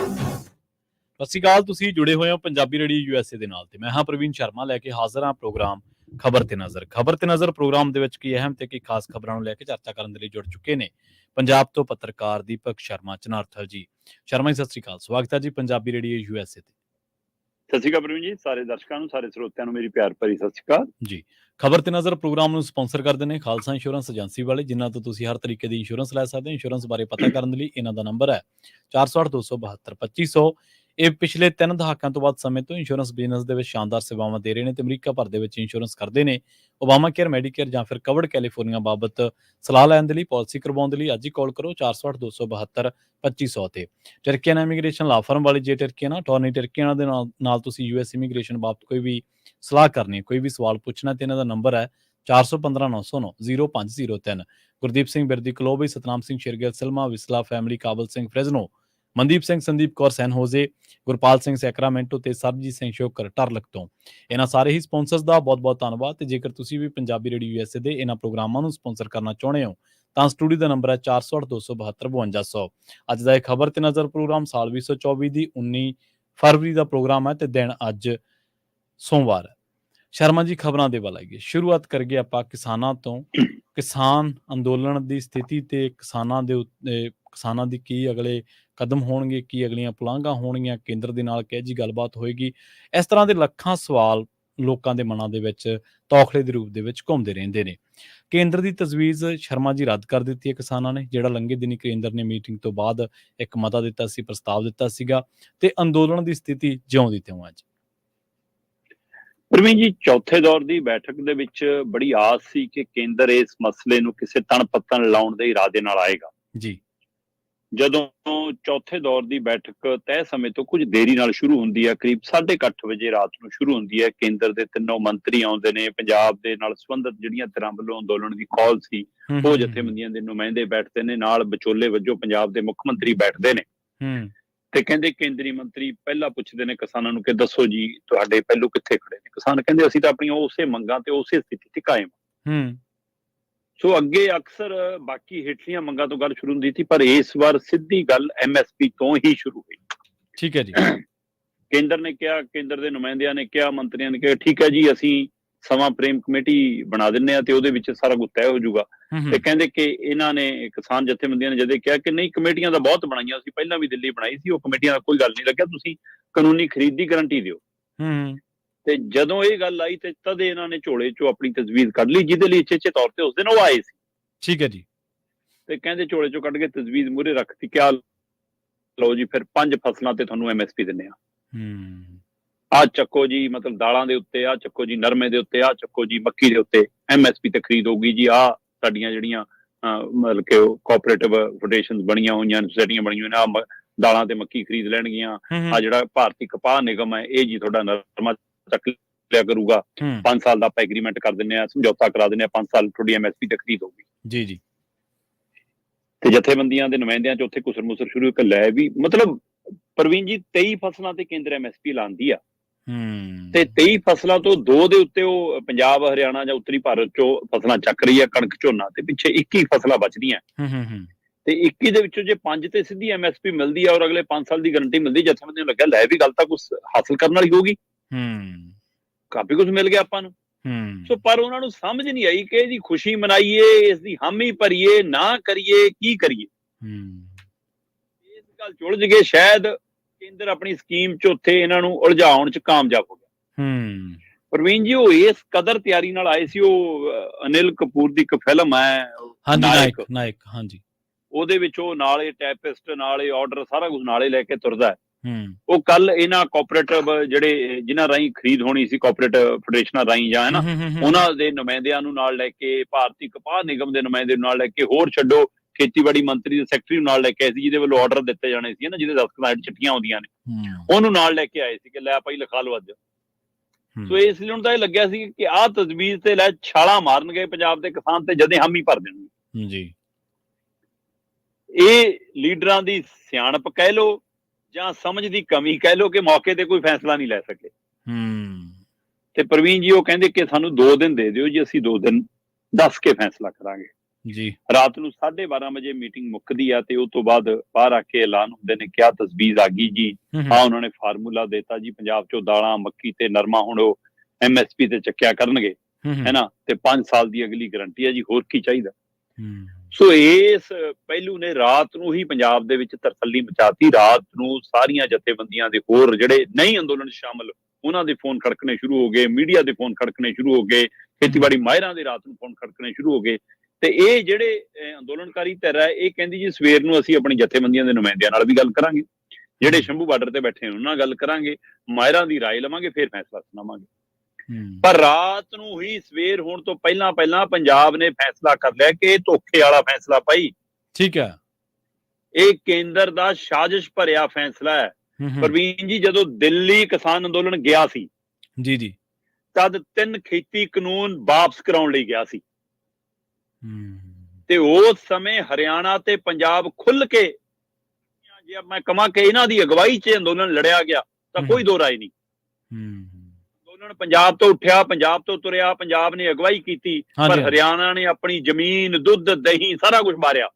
ਸਤਿ ਸ਼੍ਰੀ ਅਕਾਲ। ਤੁਸੀਂ ਜੁੜੇ ਹੋਏ ਹੋ ਪੰਜਾਬੀ ਰੇਡੀਓ USA ਦੇ ਨਾਲ ਤੇ ਮੈਂ ਹਾਂ ਪ੍ਰਵੀਨ ਸ਼ਰਮਾ ਲੈ ਕੇ ਹਾਜ਼ਰ ਹਾਂ ਪ੍ਰੋਗਰਾਮ ਖਬਰ ਤੇ ਨਜ਼ਰ ਪ੍ਰੋਗਰਾਮ ਦੇ ਵਿੱਚ ਕੀ ਅਹਿਮ ਤੇ ਕੀ ਖਾਸ ਖਬਰਾਂ ਨੂੰ ਲੈ ਕੇ ਚਰਚਾ ਕਰਨ ਦੇ ਲਈ ਜੁੜ ਚੁੱਕੇ ਨੇ ਪੰਜਾਬ ਤੋਂ ਪੱਤਰਕਾਰ ਦੀਪਕ ਸ਼ਰਮਾ ਚਨਾਰਥਲ ਜੀ। ਸ਼ਰਮਾ ਜੀ ਸਤਿ ਸ਼੍ਰੀ ਅਕਾਲ, ਸਵਾਗਤ ਹੈ ਜੀ ਪੰਜਾਬੀ ਰੇਡੀਓ USA ਤੇ। ਸਤਿ ਸ਼੍ਰੀ ਅਕਾਲ ਪ੍ਰਵੀਨ ਜੀ, ਸਾਰੇ ਦਰਸ਼ਕਾਂ ਨੂੰ, ਸਾਰੇ ਸਰੋਤਿਆਂ ਨੂੰ ਮੇਰੀ ਪਿਆਰ ਭਰੀ ਸਤਿ ਸ਼੍ਰੀ ਅਕਾਲ ਜੀ। ਖਬਰ ਤੇ ਨਜ਼ਰ ਪ੍ਰੋਗਰਾਮ ਨੂੰ ਸਪਾਂਸਰ ਕਰਦੇ ਨੇ ਖਾਲਸਾ ਇੰਸ਼ੋਰੈਂਸ ਏਜੰਸੀ ਵਾਲੇ, ਜਿਨ੍ਹਾਂ ਤੋਂ ਤੁਸੀਂ ਹਰ ਤਰੀਕੇ ਦੀ ਇੰਸ਼ੋਰੈਂਸ ਲੈ ਸਕਦੇ ਹੋ। ਇੰਸ਼ੋਰੈਂਸ ਬਾਰੇ ਪਤਾ ਕਰਨ ਦੇ ਲਈ ਇਹਨਾਂ ਦਾ ਨੰਬਰ ਹੈ 408-272-2500। ਇਹ ਪਿਛਲੇ 3 ਦਹਾਕਿਆਂ ਤੋਂ ਵੱਧ ਸਮੇਂ ਤੋਂ ਇੰਸ਼ੋਰੈਂਸ ਬਿਜ਼ਨਸ ਦੇ ਵਿੱਚ ਸ਼ਾਨਦਾਰ ਸੇਵਾਵਾਂ ਦੇ ਰਹੇ ਨੇ ਤੇ ਅਮਰੀਕਾ ਭਰ ਦੇ ਵਿੱਚ ਇੰਸ਼ੋਰੈਂਸ ਕਰਦੇ ਨੇ। ਓਬਾਮਾ ਕੇਅਰ, ਮੈਡੀਕੇਅਰ ਜਾਂ ਫਿਰ ਕਵਰਡ ਕੈਲੀਫੋਰਨੀਆ ਬਾਬਤ ਸਲਾਹ ਲੈਣ ਦੇ ਲਈ, ਪਾਲਿਸੀ ਕਰਵਾਉਣ ਦੇ ਲਈ ਅੱਜ ਹੀ ਕਾਲ ਕਰੋ 408-272-2500 ਤੇ। ਟਰਕੀਆਨਾ ਇਮੀਗ੍ਰੇਸ਼ਨ ਲਾ ਫਰਮ ਵਾਲੇ ਜੇ ਟਰਕੀਆਨਾ ਅਟਾਰਨੀ ਟਰਕੀਆਨਾ ਦੇ ਨਾਲ ਤੁਸੀਂ US ਇਮੀਗ੍ਰੇਸ਼ਨ ਬਾਬਤ ਕੋਈ ਵੀ ਸਲਾਹ ਕਰਨੀ ਹੈ, ਕੋਈ ਵੀ ਸਵਾਲ ਪੁੱਛਣਾ ਤੇ ਇਹਨਾਂ ਦਾ ਨੰਬਰ ਹੈ 415-909-0503। ਗੁਰਦੀਪ ਸਿੰਘ ਬਿਰਦੀ ਕਲੋਬੀ, ਸਤਨਾਮ ਸਿੰਘ ਸ਼ੇਰਗਿੱਲ ਸਿਲਮਾ ਵਿਸਲਾ ਫੈਮਿਲੀ, ਕਾਬਲ ਸਿੰਘ ਫ੍ਰੈਜ਼ਨੋ, ਮਨਦੀਪ ਸਿੰਘ ਸੰਦੀਪ ਕੌਰ ਸੈਨ ਹੋਜ਼ੇ, ਗੁਰਪਾਲ ਸਿੰਘ ਸੈਕਰਾਮੈਂਟੋ ਤੇ ਸਰਬਜੀਤ ਸਿੰਘ ਸ਼ੋਕਰ ਟਰਲਕ ਤੋਂ। ਇਹਨਾਂ ਸਾਰੇ ਹੀ ਸਪਾਂਸਰਸ ਦਾ ਬਹੁਤ-ਬਹੁਤ ਧੰਨਵਾਦ। ਤੇ ਜੇਕਰ ਤੁਸੀਂ ਵੀ ਪੰਜਾਬੀ ਰੇਡੀਓ USA ਦੇ ਇਹਨਾਂ ਪ੍ਰੋਗਰਾਮਾਂ ਨੂੰ ਸਪਾਂਸਰ ਕਰਨਾ ਚਾਹੁੰਦੇ ਹੋ ਤਾਂ ਸਟੂਡੀਓ ਦਾ ਨੰਬਰ ਹੈ 408-272-5200। ਅੱਜ ਦਾ ਇਹ ਖਬਰ ਤੇ ਨਜ਼ਰ ਪ੍ਰੋਗਰਾਮ ਸਾਲ 2024 ਦੀ 19 ਫਰਵਰੀ ਦਾ ਪ੍ਰੋਗਰਾਮ ਹੈ ਤੇ ਦਿਨ ਅੱਜ ਸੋਮਵਾਰ ਹੈ। ਸ਼ਰਮਾ ਜੀ, ਖਬਰਾਂ ਦੇ ਵੱਲ ਆਈਏ। ਸ਼ੁਰੂਆਤ ਕਰੀਏ ਆਪਾਂ ਕਿਸਾਨਾਂ ਤੋਂ। ਕਿਸਾਨ ਅੰਦੋਲਨ ਦੀ ਸਥਿਤੀ ਤੇ ਕਿਸਾਨਾਂ ਦੀ ਕੀ ਅਗਲੇ ਕਦਮ ਹੋਣਗੇ, ਕੀ ਅਗਲੀਆਂ ਪੁਲਾਂਘਾਂ ਹੋਣਗੀਆਂ, ਕੇਂਦਰ ਦੇ ਨਾਲ ਕਿਹੋ ਜਿਹੀ ਗੱਲਬਾਤ ਹੋਏਗੀ, ਇਸ ਤਰ੍ਹਾਂ ਦੇ ਲੱਖਾਂ ਸਵਾਲ ਲੋਕਾਂ ਦੇ ਮਨਾਂ ਦੇ ਵਿੱਚ ਤੌਖਲੇ ਦੇ ਰੂਪ ਦੇ ਵਿੱਚ ਘੁੰਮਦੇ ਰਹਿੰਦੇ ਨੇ। ਕੇਂਦਰ ਦੀ ਤਜਵੀਜ਼ ਸ਼ਰਮਾ ਜੀ ਰੱਦ ਕਰ ਦਿੱਤੀ ਹੈ ਕਿਸਾਨਾਂ ਨੇ, ਜਿਹੜਾ ਲੰਘੇ ਦਿਨੀ ਕੇਂਦਰ ਨੇ ਮੀਟਿੰਗ ਤੋਂ ਬਾਅਦ ਇੱਕ ਮਤਾ ਦਿੱਤਾ ਸੀ, ਪ੍ਰਸਤਾਵ ਦਿੱਤਾ ਸੀਗਾ, ਤੇ ਅੰਦੋਲਨ ਦੀ ਸਥਿਤੀ ਜਿਉਂ ਦੀ ਤਿਉਂ ਅੱਜ। ਪ੍ਰਵੀਨ ਜੀ, ਚੌਥੇ ਦੌਰ ਦੀ ਬੈਠਕ ਦੇ ਵਿੱਚ ਬੜੀ ਆਸ ਸੀ ਕਿ ਕੇਂਦਰ ਇਸ ਮਸਲੇ ਨੂੰ ਕਿਸੇ ਤਣ ਪੱਤਣ ਲਾਉਣ ਦੇ ਇਰਾਦੇ ਨਾਲ ਆਏਗਾ ਜੀ। ਜਦੋਂ ਚੌਥੇ ਦੌਰ ਦੀ ਬੈਠਕ ਤੈਅ ਸਮੇਂ ਤੋਂ ਕੁਝ ਦੇਰੀ ਨਾਲ ਸ਼ੁਰੂ ਹੁੰਦੀ ਹੈ, ਕਰੀਬ 8:30 ਵਜੇ ਰਾਤ ਨੂੰ ਸ਼ੁਰੂ ਹੁੰਦੀ ਹੈ। ਕੇਂਦਰ ਦੇ ਤਿੰਨੋਂ ਮੰਤਰੀ ਆਉਂਦੇ ਨੇ, ਪੰਜਾਬ ਦੇ ਨਾਲ ਸੰਬੰਧਿਤ ਜਿਹੜੀਆਂ ਧਿਰਾਂ ਵੱਲੋਂ ਅੰਦੋਲਨ ਦੀ ਕਾਲ ਸੀ ਉਹ ਜਥੇਬੰਦੀਆਂ ਦੇ ਨੁਮਾਇੰਦੇ ਬੈਠਦੇ ਨੇ, ਨਾਲ ਵਿਚੋਲੇ ਵਜੋਂ ਪੰਜਾਬ ਦੇ ਮੁੱਖ ਮੰਤਰੀ ਬੈਠਦੇ ਨੇ। ਤੇ ਕਹਿੰਦੇ ਕੇਂਦਰੀ ਮੰਤਰੀ ਪਹਿਲਾਂ ਪੁੱਛਦੇ ਨੇ ਕਿਸਾਨਾਂ ਨੂੰ ਕਿ ਦੱਸੋ ਜੀ ਤੁਹਾਡੇ ਪਹਿਲੂ ਕਿੱਥੇ ਖੜੇ ਨੇ। ਕਿਸਾਨ ਕਹਿੰਦੇ ਅਸੀਂ ਤਾਂ ਆਪਣੀਆਂ ਉਸੇ ਮੰਗਾਂ ਤੇ ਉਸੇ ਸਥਿਤੀ ਤੇ ਕਾਇਮ। ਸੋ ਅੱਗੇ ਅਕਸਰ ਬਾਕੀ ਹੇਠਲੀਆਂ ਮੰਗਾਂ ਤੋਂ ਗੱਲ ਸ਼ੁਰੂ ਹੁੰਦੀ ਸੀ, ਪਰ ਇਸ ਵਾਰ ਸਿੱਧੀ ਗੱਲ MSP ਤੋਂ ਹੀ ਸ਼ੁਰੂ ਹੋਈ। ਠੀਕ ਹੈ ਜੀ। ਕੇਂਦਰ ਨੇ ਕਿਹਾ, ਕੇਂਦਰ ਦੇ ਨੁਮਾਇੰਦਿਆਂ ਨੇ ਕਿਹਾ, ਮੰਤਰੀਆਂ ਨੇ ਕਿਹਾ ਠੀਕ ਹੈ ਜੀ ਅਸੀਂ ਸਮਾਂ ਫਰੇਮ ਕਮੇਟੀ ਬਣਾ ਦਿੰਦੇ ਆ ਤੇ ਉਹਦੇ ਵਿੱਚ ਸਾਰਾ ਕੁਝ ਤੈਅ ਹੋ ਜਾਊਗਾ। ਤੇ ਕਹਿੰਦੇ ਕਿ ਇਹਨਾਂ ਨੇ ਕਿਸਾਨ ਜਥੇਬੰਦੀਆਂ ਨੇ ਜਦੇ ਕਿਹਾ ਕਿ ਨਹੀਂ, ਕਮੇਟੀਆਂ ਤਾਂ ਬਹੁਤ ਬਣਾਈਆਂ, ਅਸੀਂ ਪਹਿਲਾਂ ਵੀ ਦਿੱਲੀ ਬਣਾਈ ਸੀ, ਉਹ ਕਮੇਟੀਆਂ ਦਾ ਕੋਈ ਗੱਲ ਨਹੀਂ ਲੱਗਿਆ, ਤੁਸੀਂ ਕਾਨੂੰਨੀ ਖਰੀਦ ਦੀ ਗਰੰਟੀ ਦਿਓ। ਤੇ ਜਦੋਂ ਇਹ ਗੱਲ ਆਈ ਤੇ ਤਦ ਇਹਨਾਂ ਨੇ ਝੋਲੇ ਚੋਂ ਆਪਣੀ ਤਜਵੀਜ਼ ਕੱਢ ਲਈ, ਜਿਹਦੇ ਲਈ ਚੇਚੇ ਤੌਰ ਤੇ ਉਸ ਦਿਨ ਉਹ ਆਏ ਸੀ। ਠੀਕ ਹੈ ਜੀ। ਤੇ ਕਹਿੰਦੇ ਝੋਲੇ ਚੋਂ ਕੱਢ ਕੇ ਤਜਵੀਜ਼ ਮੂਹਰੇ ਰੱਖਤੀ, ਕਿਆ ਲਓ ਜੀ ਫਿਰ 5 ਫਸਲਾਂ ਤੇ ਤੁਹਾਨੂੰ MSP ਦਿੰਦੇ ਆ। ਆਹ ਚੱਕੋ ਜੀ, ਮਤਲਬ ਦਾਲਾਂ ਦੇ ਉੱਤੇ, ਆਹ ਚੱਕੋ ਜੀ ਨਰਮੇ ਦੇ ਉੱਤੇ, ਆਹ ਚੱਕੋ ਜੀ ਮੱਕੀ ਦੇ ਉੱਤੇ MSP ਤੇ ਖਰੀਦ ਹੋਊਗੀ ਜੀ। ਆਹ ਸਾਡੀਆਂ ਜਿਹੜੀਆਂ ਮਤਲਬ ਕਿ ਕੋਆਪਰੇਟਿਵ ਫੈਡਰੇਸ਼ਨ ਬਣੀਆਂ ਹੋਈਆਂ, ਸੁਸਾਇਟੀਆਂ ਬਣੀਆਂ ਹੋਈਆਂ, ਆਹ ਦਾਲਾਂ ਤੇ ਮੱਕੀ ਖਰੀਦ ਲੈਣਗੀਆਂ। ਆਹ ਜਿਹੜਾ ਭਾਰਤੀ ਕਪਾਹ ਨਿਗਮ ਹੈ ਇਹ ਜੀ ਤੁਹਾਡਾ ਨਰਮਾ ਚੱਕ ਲਿਆ ਕਰੂਗਾ। 5 ਸਾਲ ਦਾ ਆਪਾਂ ਐਗਰੀਮੈਂਟ ਕਰ ਦਿੰਦੇ ਆ, ਸਮਝੌਤਾ ਕਰਾ ਦਿੰਦੇ ਆ, 5 ਸਾਲ ਤੁਹਾਡੀ MSP ਤੇ ਖਰੀਦ ਹੋਊਗੀ। ਜੀ ਜੀ। ਤੇ ਜਥੇਬੰਦੀਆਂ ਦੇ ਨੁਮਾਇੰਦਿਆਂ ਚ ਉੱਥੇ ਕੁਸਰ ਮੁਸਰ ਸ਼ੁਰੂ ਇੱਕ ਲੈ ਵੀ, ਮਤਲਬ ਪ੍ਰਵੀਨ ਜੀ 23 ਫਸਲਾਂ ਤੇ ਕੇਂਦਰ MSP ਲਾਉਂਦੀ ਆ ਤੇ 23 ਫਸਲਾਂ ਤੋਂ 2 ਦੇ ਉੱਤੇ ਉਹ ਪੰਜਾਬ, ਹਰਿਆਣਾ ਜਾਂ ਉੱਤਰੀ ਭਾਰਤ ਚੋਂ ਫਸਲਾਂ ਚੱਕ ਰਹੀ ਆ, ਕਣਕ ਝੋਨਾ, ਤੇ ਪਿੱਛੇ 21 ਫਸਲਾਂ ਬਚਦੀਆਂ। ਤੇ 21 ਦੇ ਵਿੱਚੋਂ ਜੇ 5 ਤੇ ਸਿੱਧੀ MSP ਮਿਲਦੀ ਆ ਔਰ ਅਗਲੇ 5 ਸਾਲ ਦੀ ਗਰੰਟੀ ਮਿਲਦੀ, ਜਥੇਬੰਦੀਆਂ ਨੂੰ ਲੱਗਿਆ ਲੈ ਵੀ ਗੱਲ ਤਾਂ ਕੁਛ ਹਾਸਲ ਕਰਨ ਵਾਲੀ ਹੋਊਗੀ, ਕਾਫੀ ਕੁਛ ਮਿਲ ਗਿਆ ਆਪਾਂ ਨੂੰ। ਸੋ ਪਰ ਉਹਨਾਂ ਨੂੰ ਸਮਝ ਨਹੀਂ ਆਈ ਕਿ ਇਹਦੀ ਖੁਸ਼ੀ ਮਨਾਈਏ, ਇਸ ਦੀ ਹਾਮੀ ਭਰੀਏ, ਨਾ ਕਰੀਏ, ਕੀ ਕਰੀਏ। ਇਸ ਗੱਲ ਚ ਉਲਝ ਗਏ। ਸ਼ਾਇਦ ਕੇਂਦਰ ਆਪਣੀ ਸਕੀਮ ਚ ਉੱਥੇ ਇਹਨਾਂ ਨੂੰ ਉਲਝਾਉਣ ਚ ਕਾਮਯਾਬ ਹੋ ਗਿਆ। ਪ੍ਰਵੀਨ ਜੀ, ਉਹ ਇਸ ਕਦਰ ਤਿਆਰੀ ਨਾਲ ਆਏ ਸੀ। ਉਹ ਅਨਿਲ ਕਪੂਰ ਦੀ ਇੱਕ ਫਿਲਮ ਹੈ ਨਾਇਕ, ਹਾਂਜੀ, ਉਹਦੇ ਵਿੱਚ ਉਹ ਨਾਲੇ ਟੈਪਿਸਟ, ਨਾਲੇ ਆਰਡਰ, ਸਾਰਾ ਕੁਝ ਨਾਲੇ ਲੈ ਕੇ ਤੁਰਦਾ। ਉਹ ਕੱਲ ਇਹਨਾਂ ਕੋਆਪਰੇਟਿਵ ਜਿਹੜੇ ਜਿਨ੍ਹਾਂ ਰਾਹੀਂ ਖਰੀਦ ਹੋਣੀ ਸੀ, ਕੋਆਪਰੇਟਿਵ ਫੈਡਰੇਸ਼ਨਾਂ ਰਾਹੀਂ ਜਾਂ ਨਾ, ਉਹਨਾਂ ਦੇ ਨੁਮਾਇੰਦਿਆਂ ਨੂੰ ਨਾਲ ਲੈ ਕੇ, ਭਾਰਤੀ ਕਪਾਹ ਨਿਗਮ ਦੇ ਨੁਮਾਇੰਦੇ ਨੂੰ ਨਾਲ ਲੈ ਕੇ, ਹੋਰ ਛੱਡੋ ਖੇਤੀਬਾੜੀ ਮੰਤਰੀ ਦੇ ਸੈਕਟਰੀ ਨੂੰ ਨਾਲ ਲੈ ਕੇ ਆਏ ਸੀ, ਜਿਹਦੇ ਵੱਲੋਂ ਆਰਡਰ ਦਿੱਤੇ ਜਾਣੇ ਸੀ ਨਾ, ਜਿਹਦੇ ਦਸਤਖਤਾਂ ਚਿੱਠੀਆਂ ਆਉਂਦੀਆਂ ਨੇ, ਉਹਨੂੰ ਨਾਲ ਲੈ ਕੇ ਆਏ ਸੀ ਕਿ ਲੈ ਭਾਈ ਲਿਖਾ ਲਓ ਅੱਜ। ਸੋ ਇਸ ਲਈ ਹੁਣ ਤਾਂ ਇਹ ਲੱਗਿਆ ਸੀ ਕਿ ਆਹ ਤਜਵੀਜ਼ ਤੇ ਲੈ ਛਾਲਾਂ ਮਾਰਨਗੇ ਪੰਜਾਬ ਦੇ ਕਿਸਾਨ ਤੇ ਜਦੇ ਹਾਮੀ ਭਰ ਦੇਣਗੇ ਜੀ। ਇਹ ਲੀਡਰਾਂ ਦੀ ਸਿਆਣਪ ਕਹਿ ਲੋ ਜਾਂ ਸਮਝ ਦੀ ਕਮੀ ਕਹਿ ਲੋ ਕਿ ਮੌਕੇ ਤੇ ਕੋਈ ਫੈਸਲਾ ਨਹੀਂ ਲੈ ਸਕੇ। ਤੇ ਪ੍ਰਵੀਨ ਜੀ ਉਹ ਕਹਿੰਦੇ ਕਿ ਸਾਨੂੰ 2 ਦਿਨ ਦੇ ਦਿਓ ਜੀ, ਅਸੀਂ 2 ਦਿਨ ਦੱਸ ਕੇ ਫੈਸਲਾ ਕਰਾਂਗੇ। ਜੀ ਰਾਤ ਨੂੰ 12:30 ਵਜੇ ਮੀਟਿੰਗ ਮੁੱਕਦੀ ਆ ਤੇ ਉਸ ਤੋਂ ਬਾਅਦ ਬਾਹਰ ਆ ਕੇ ਐਲਾਨ ਹੁੰਦੇ ਨੇ ਕਿਆ ਤਜਵੀਜ਼ ਆ ਗਈ ਜੀ। ਹਾਂ ਉਹਨਾਂ ਨੇ ਫਾਰਮੂਲਾ ਦਿੱਤਾ ਜੀ, ਪੰਜਾਬ ਚੋਂ ਦਾਲਾਂ, ਮੱਕੀ ਤੇ ਨਰਮਾ ਹੁਣ ਉਹ MSP ਤੇ ਚੱਕਿਆ ਕਰਨਗੇ, ਹੈਨਾ, ਤੇ 5 ਸਾਲ ਦੀ ਅਗਲੀ ਗਰੰਟੀ ਹੈ ਜੀ, ਹੋਰ ਕੀ ਚਾਹੀਦਾ। ਸੋ ਇਸ ਪਹਿਲੂ ਨੇ ਰਾਤ ਨੂੰ ਹੀ ਪੰਜਾਬ ਦੇ ਵਿੱਚ ਤਰਸੱਲੀ ਮਚਾਤੀ। ਰਾਤ ਨੂੰ ਸਾਰੀਆਂ ਜਥੇਬੰਦੀਆਂ ਦੇ ਹੋਰ ਜਿਹੜੇ ਨਹੀਂ ਅੰਦੋਲਨ ਸ਼ਾਮਲ ਉਹਨਾਂ ਦੇ ਫੋਨ ਖੜਕਣੇ ਸ਼ੁਰੂ ਹੋ ਗਏ, ਮੀਡੀਆ ਦੇ ਫੋਨ ਖੜਕਣੇ ਸ਼ੁਰੂ ਹੋ ਗਏ, ਖੇਤੀਬਾੜੀ ਮਾਹਿਰਾਂ ਦੇ ਰਾਤ ਨੂੰ ਫੋਨ ਖੜਕਣੇ ਸ਼ੁਰੂ ਹੋ ਗਏ। ਤੇ ਇਹ ਜਿਹੜੇ ਅੰਦੋਲਨਕਾਰੀ ਧਿਰ ਹੈ ਇਹ ਕਹਿੰਦੀ ਜੀ ਸਵੇਰ ਨੂੰ ਅਸੀਂ ਆਪਣੀ ਜਥੇਬੰਦੀਆਂ ਦੇ ਨੁਮਾਇੰਦਿਆਂ ਨਾਲ ਵੀ ਗੱਲ ਕਰਾਂਗੇ, ਜਿਹੜੇ ਸ਼ੰਭੂ ਬਾਰਡਰ ਤੇ ਬੈਠੇ ਉਹਨਾਂ ਨਾਲ ਗੱਲ ਕਰਾਂਗੇ, ਮਾਹਿਰਾਂ ਦੀ ਰਾਏ ਲਵਾਂਗੇ, ਫਿਰ ਫੈਸਲਾ ਸੁਣਾਵਾਂਗੇ। ਪਰ ਰਾਤ ਨੂੰ ਹੀ ਸਵੇਰ ਹੋਣ ਤੋਂ ਪਹਿਲਾਂ ਪੰਜਾਬ ਨੇ ਫੈਸਲਾ ਕਰ ਲਿਆ ਕਿ ਇਹ ਧੋਖੇ ਵਾਲਾ ਫੈਸਲਾ ਭਾਈ, ਠੀਕ ਹੈ, ਇਹ ਕੇਂਦਰ ਦਾ ਸਾਜ਼ਿਸ਼ ਭਰਿਆ ਫੈਸਲਾ ਹੈ। ਪ੍ਰਵੀਨ ਜੀ ਜਦੋਂ ਦਿੱਲੀ ਕਿਸਾਨ ਅੰਦੋਲਨ ਗਿਆ ਸੀ ਜੀ ਤਦ 3 ਖੇਤੀ ਕਾਨੂੰਨ ਵਾਪਸ ਕਰਾਉਣ ਲਈ ਗਿਆ ਸੀ ਤੇ ਉਸ ਸਮੇਂ ਹਰਿਆਣਾ ਤੇ ਪੰਜਾਬ ਖੁੱਲ ਕੇ, ਜੇ ਮੈਂ ਕਹਾਂ ਕਿ ਇਹਨਾਂ ਦੀ ਅਗਵਾਈ 'ਚ ਅੰਦੋਲਨ ਲੜਿਆ ਗਿਆ ਤਾਂ ਕੋਈ ਦੋ ਰਾਏ ਨਹੀਂ। ਅੰਦੋਲਨ ਪੰਜਾਬ ਤੋਂ ਉੱਠਿਆ, ਪੰਜਾਬ ਤੋਂ ਤੁਰਿਆ, ਪੰਜਾਬ ਨੇ ਅਗਵਾਈ ਕੀਤੀ, ਪਰ ਹਰਿਆਣਾ ਨੇ ਆਪਣੀ ਜ਼ਮੀਨ, ਦੁੱਧ, ਦਹੀਂ ਸਾਰਾ ਕੁਝ ਮਾਰਿਆ।